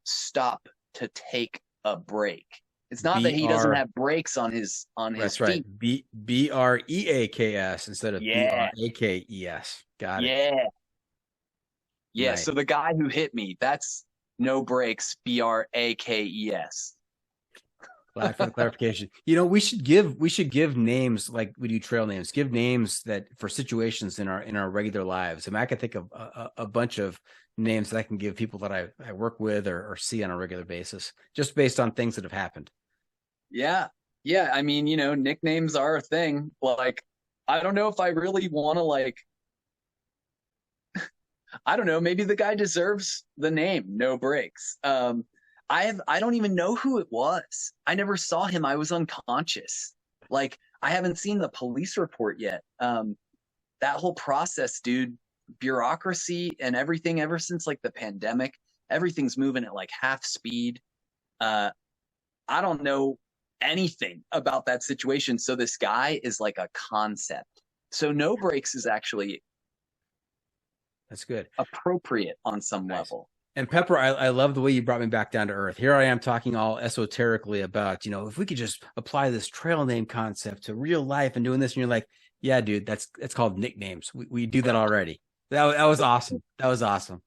stop to take a break. It's not that he doesn't have brakes on his That's feet. Right. BREAKS instead of BRAKES. Got it. Yeah. Nice. So the guy who hit me, that's No Brakes, BRAKES. Glad for the clarification. You know, we should give names like we do trail names. Give names that for situations in our regular lives. I mean, I can think of a bunch of names that I can give people that I work with or see on a regular basis, just based on things that have happened. Yeah. I mean, you know, nicknames are a thing. Like, I don't know if I really want to I don't know. Maybe the guy deserves the name No Brakes. I don't even know who it was. I never saw him. I was unconscious. Like, I haven't seen the police report yet. That whole process, dude, bureaucracy and everything ever since like the pandemic, everything's moving at like half speed. I don't know anything about that situation. So this guy is like a concept. So No Brakes is actually That's good. appropriate on some level. And Pepper, I love the way you brought me back down to earth. Here I am talking all esoterically about, you know, if we could just apply this trail name concept to real life and doing this, and you're like, yeah, dude, that's called nicknames. We do that already. That was awesome. That was awesome.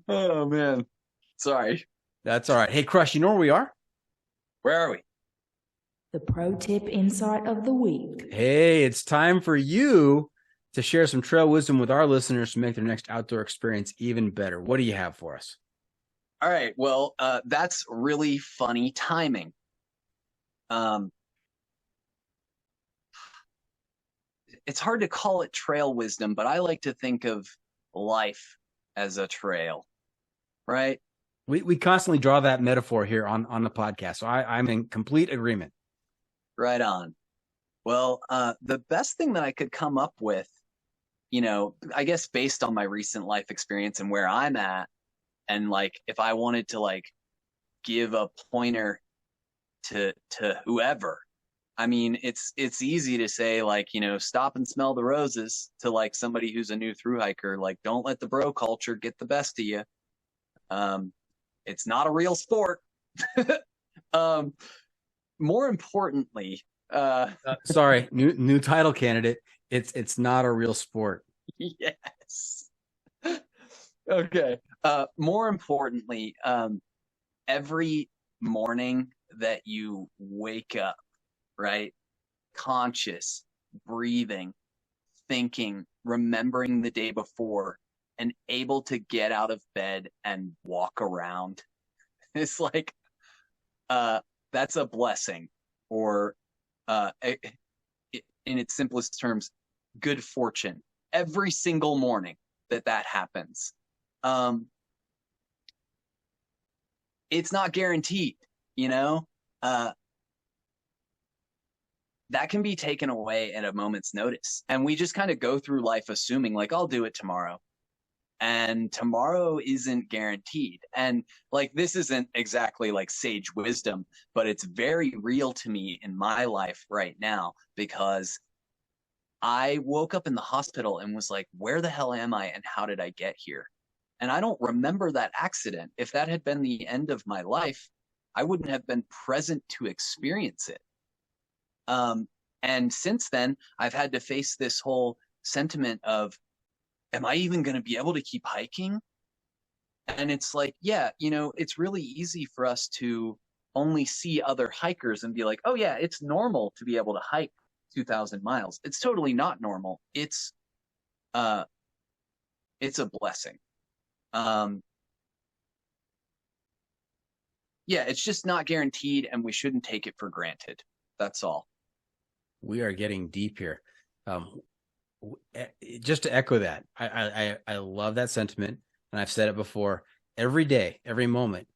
Oh man, sorry. That's all right. Hey, Crush, you know where we are? Where are we? The pro tip insight of the week. Hey, it's time for you to share some trail wisdom with our listeners to make their next outdoor experience even better. What do you have for us? All right. Well, that's really funny timing. It's hard to call it trail wisdom, but I like to think of life as a trail, right? We constantly draw that metaphor here on the podcast, so I'm in complete agreement. Right on. Well, the best thing that I could come up with, you know, I guess based on my recent life experience and where I'm at, and like if I wanted to like give a pointer to whoever, I mean, it's easy to say like, you know, stop and smell the roses to like somebody who's a new thru hiker, like don't let the bro culture get the best of you. It's not a real sport. More importantly, sorry, new title candidate. It's not a real sport. Yes. Okay. More importantly, every morning that you wake up, right? Conscious, breathing, thinking, remembering the day before, and able to get out of bed and walk around. It's like, that's a blessing, or in its simplest terms, good fortune. Every single morning that happens. it's not guaranteed, you know? That can be taken away at a moment's notice. And we just kind of go through life assuming like, I'll do it tomorrow. And tomorrow isn't guaranteed. And like, this isn't exactly like sage wisdom, but it's very real to me in my life right now, because I woke up in the hospital and was like, where the hell am I and how did I get here? And I don't remember that accident. If that had been the end of my life, I wouldn't have been present to experience it. And since then, I've had to face this whole sentiment of, am I even going to be able to keep hiking? And it's like, yeah, you know, it's really easy for us to only see other hikers and be like, oh yeah, it's normal to be able to hike 2,000 miles. It's totally not normal. It's a blessing. Yeah, it's just not guaranteed, and we shouldn't take it for granted. That's all. We are getting deep here. Just to echo that, I love that sentiment, and I've said it before. Every day, every moment,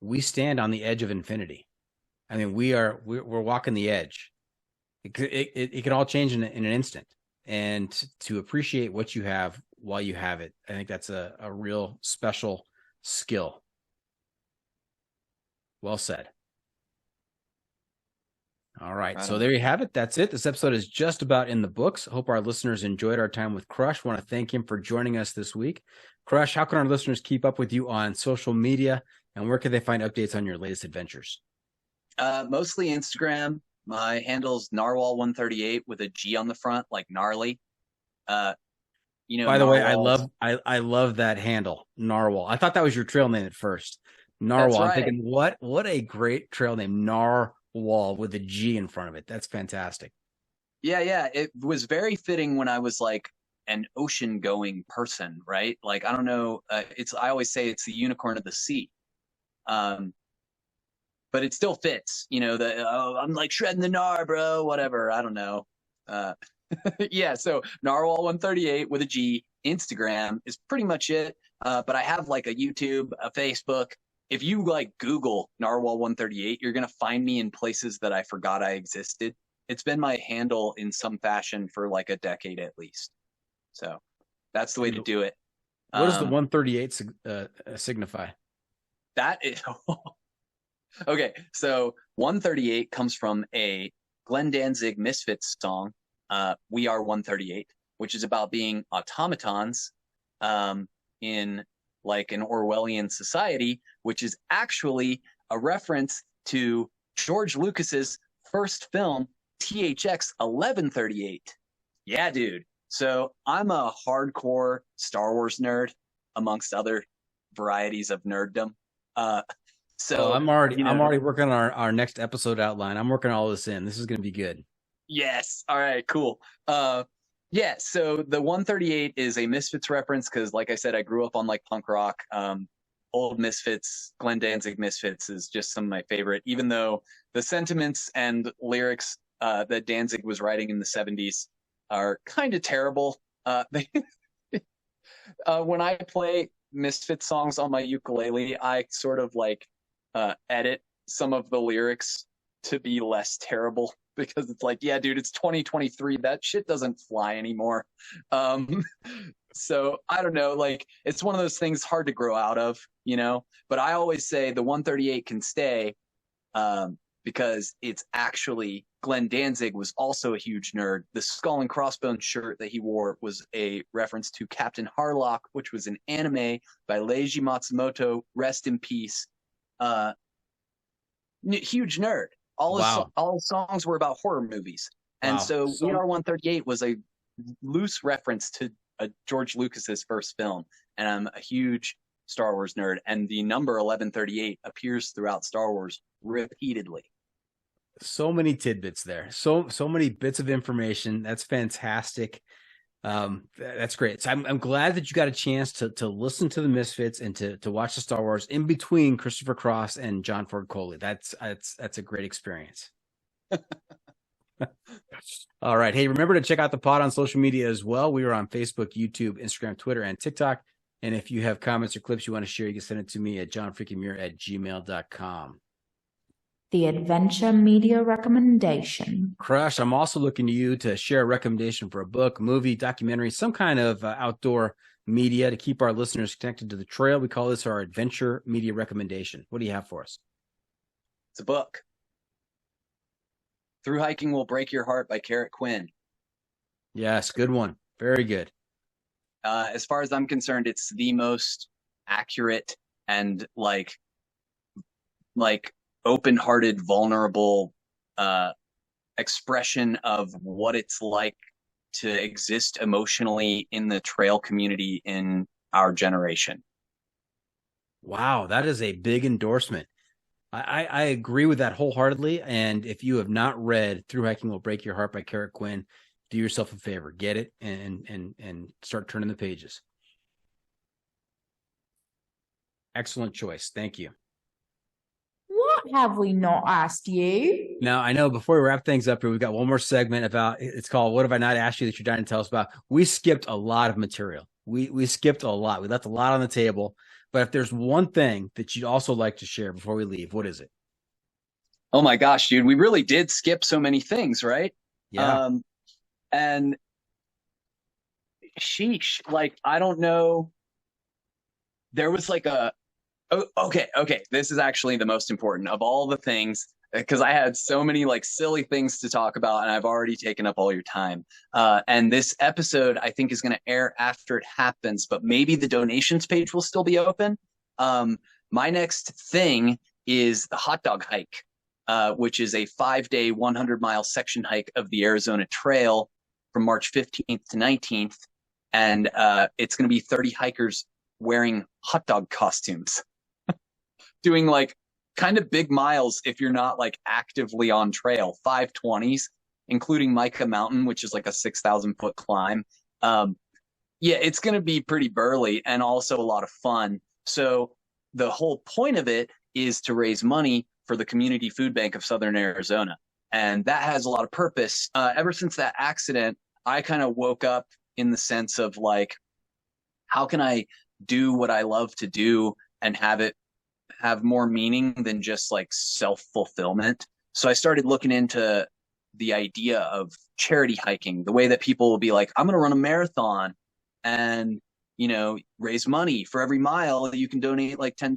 we stand on the edge of infinity. I mean, we're walking the edge. It can all change in an instant, and to appreciate what you have while you have it, I think that's a real special skill. Well said. All right. So there you have it. That's it. This episode is just about in the books. I hope our listeners enjoyed our time with Crush. I want to thank him for joining us this week. Crush, how can our listeners keep up with you on social media, and where can they find updates on your latest adventures? Mostly Instagram. My handle's Narwhal138 with a G on the front, like gnarly. You know, by the way, I love that handle, Narwhal. I thought that was your trail name at first. Narwhal. Right. I'm thinking, what a great trail name, Narwhal with a G in front of it. That's fantastic. Yeah. It was very fitting when I was like an ocean going person, right? Like, I don't know. I always say it's the unicorn of the sea. But it still fits, you know, I'm like shredding the gnar, bro, whatever. I don't know. Yeah. So Narwhal138 with a G. Instagram is pretty much it. But I have like a YouTube, a Facebook. If you like Google Narwhal138, you're going to find me in places that I forgot I existed. It's been my handle in some fashion for like a decade at least. So that's the way to do it. What does the 138 signify? That is okay. So 138 comes from a Glenn Danzig Misfits song, We Are 138, which is about being automatons in like an Orwellian society, which is actually a reference to George Lucas's first film, THX 1138. Yeah, dude. So I'm a hardcore Star Wars nerd, amongst other varieties of nerddom. So I'm already working on our next episode outline. I'm working all this in. This is going to be good. Yes. All right, cool. Yeah, so the 138 is a Misfits reference because, like I said, I grew up on like punk rock. Old Misfits, Glenn Danzig Misfits is just some of my favorite, even though the sentiments and lyrics that Danzig was writing in the 70s are kind of terrible. When I play Misfits songs on my ukulele, I sort of like edit some of the lyrics to be less terrible. Because it's like, yeah, dude, it's 2023. That shit doesn't fly anymore. So I don't know, like it's one of those things hard to grow out of, you know, but I always say the 138 can stay because it's actually Glenn Danzig was also a huge nerd. The skull and crossbones shirt that he wore was a reference to Captain Harlock, which was an anime by Leiji Matsumoto. Rest in peace. Huge nerd. All his songs were about horror movies. And so We Are 138 was a loose reference to George Lucas's first film. And I'm a huge Star Wars nerd. And the number 1138 appears throughout Star Wars repeatedly. So many tidbits there. So many bits of information. That's fantastic. That's great. So I'm glad that you got a chance to listen to the Misfits and to watch the Star Wars in between Christopher Cross and John Ford Coley. That's a great experience. All right. Hey, remember to check out the pod on social media as well. We are on Facebook, YouTube, Instagram, Twitter, and TikTok. And if you have comments or clips you want to share, you can send it to me at johnfreakingmuir@gmail.com. The Adventure Media Recommendation. Crush, I'm also looking to you to share a recommendation for a book, movie, documentary, some kind of outdoor media to keep our listeners connected to the trail. We call this our Adventure Media Recommendation. What do you have for us? It's a book. Through Hiking Will Break Your Heart by Carrot Quinn. Yes, good one. Very good. As far as I'm concerned, it's the most accurate and like open-hearted, vulnerable expression of what it's like to exist emotionally in the trail community in our generation. Wow, that is a big endorsement. I agree with that wholeheartedly. And if you have not read Through Hiking Will Break Your Heart by Carrot Quinn, do yourself a favor, get it and start turning the pages. Excellent choice. Thank you. What have we not asked you? Now, I know before we wrap things up here, we've got one more segment about, it's called What Have I Not Asked You That You're Dying to Tell Us About? We skipped a lot of material. We skipped a lot. We left a lot on the table. But if there's one thing that you'd also like to share before we leave, what is it? Oh my gosh, dude, we really did skip so many things, right? Yeah. And sheesh, like, I don't know. There was like okay. This is actually the most important of all the things, because I had so many like silly things to talk about and I've already taken up all your time. And this episode, I think, is going to air after it happens, but maybe the donations page will still be open. My next thing is the hot dog hike, which is a 5-day, 100-mile section hike of the Arizona Trail from March 15th to 19th. And it's going to be 30 hikers wearing hot dog costumes, doing like kind of big miles if you're not like actively on trail, 520s, including Mica Mountain, which is like a 6,000 foot climb. Yeah, it's going to be pretty burly and also a lot of fun. So the whole point of it is to raise money for the Community Food Bank of Southern Arizona. And that has a lot of purpose. Ever since that accident, I kind of woke up in the sense of like, how can I do what I love to do and have it have more meaning than just like self-fulfillment? So I started looking into the idea of charity hiking, the way that people will be like, I'm going to run a marathon and, you know, raise money for every mile. You can donate like $10.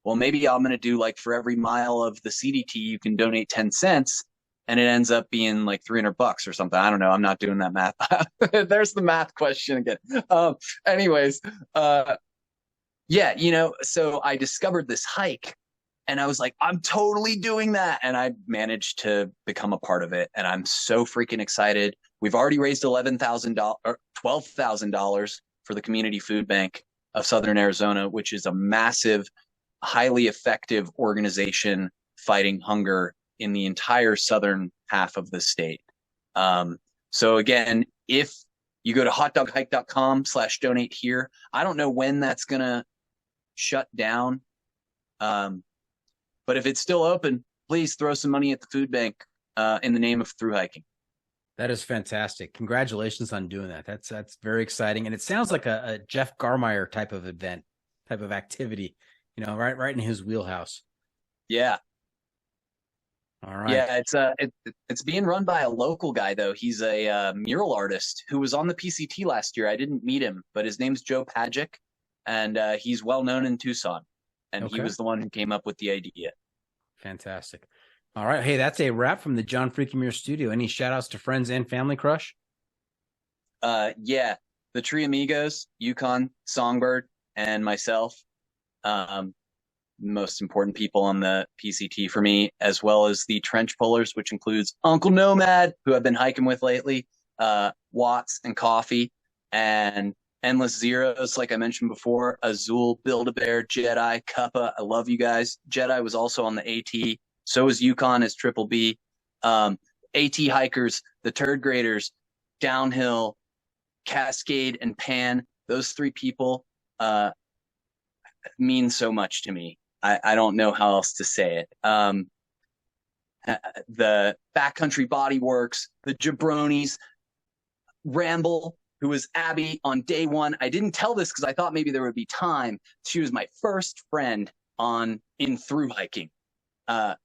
Well, maybe I'm going to do like for every mile of the CDT, you can donate 10 cents. And it ends up being like $300 or something. I don't know. I'm not doing that math. There's the math question again. Anyways, yeah, you know, so I discovered this hike and I was like, I'm totally doing that. And I managed to become a part of it. And I'm so freaking excited. We've already raised $11,000 or $12,000 for the Community Food Bank of Southern Arizona, which is a massive, highly effective organization fighting hunger in the entire southern half of the state. So again, if you go to hotdoghike.com/donate here, I don't know when that's going to shut down. But if it's still open, please throw some money at the food bank in the name of Through Hiking. That is fantastic. Congratulations on doing that. That's very exciting. And it sounds like a Jeff Garmeyer type of event, type of activity, you know, right in his wheelhouse. Yeah. All right. Yeah, it's being run by a local guy though. He's a mural artist who was on the PCT last year. I didn't meet him, but his name's Joe Pagic, and he's well known in Tucson. And he was the one who came up with the idea. Fantastic. All right. Hey, that's a wrap from the John Freaking Muir studio. Any shout outs to friends and family, Crush? Yeah, the Tree Amigos, Yukon, Songbird, and myself. Most important people on the PCT for me, as well as the Trench Pullers, which includes Uncle Nomad, who I've been hiking with lately, Watts and Coffee, and Endless Zeros, like I mentioned before, Azul, Build-A-Bear, Jedi, Cuppa. I love you guys. Jedi was also on the AT. So is Yukon as Triple B. AT hikers, the Turd Graders, Downhill, Cascade, and Pan. Those three people mean so much to me. I don't know how else to say it. The Backcountry Body Works, the Jabronis, Ramble, who was Abby on day one. I didn't tell this because I thought maybe there would be time. She was my first friend in thru hiking.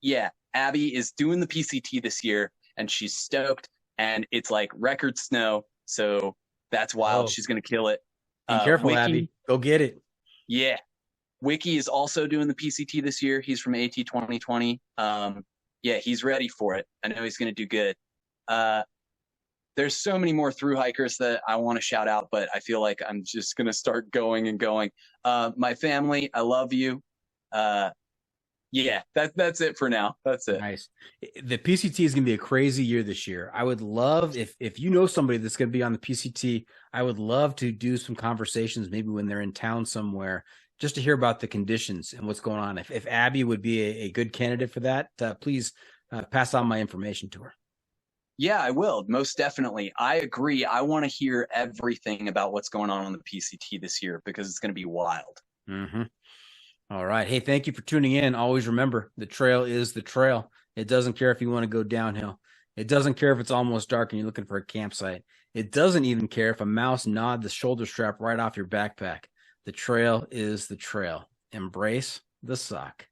Yeah, Abby is doing the PCT this year, and she's stoked. And it's like record snow, so that's wild. Oh. She's gonna kill it. Be careful, Wiki, Abby. Go get it. Yeah, Wiki is also doing the PCT this year. He's from AT 2020. Yeah, he's ready for it. I know he's gonna do good. There's so many more thru hikers that I want to shout out, but I feel like I'm just gonna start going and going. My family, I love you. Yeah, that's it for now. That's it. Nice. The PCT is going to be a crazy year this year. I would love if you know somebody that's going to be on the PCT, I would love to do some conversations, maybe when they're in town somewhere, just to hear about the conditions and what's going on. If Abby would be a good candidate for that, please pass on my information to her. Yeah, I will. Most definitely. I agree. I want to hear everything about what's going on the PCT this year because it's going to be wild. Mm-hmm. All right. Hey, thank you for tuning in. Always remember, the trail is the trail. It doesn't care if you want to go downhill. It doesn't care if it's almost dark and you're looking for a campsite. It doesn't even care if a mouse gnawed the shoulder strap right off your backpack. The trail is the trail. Embrace the suck.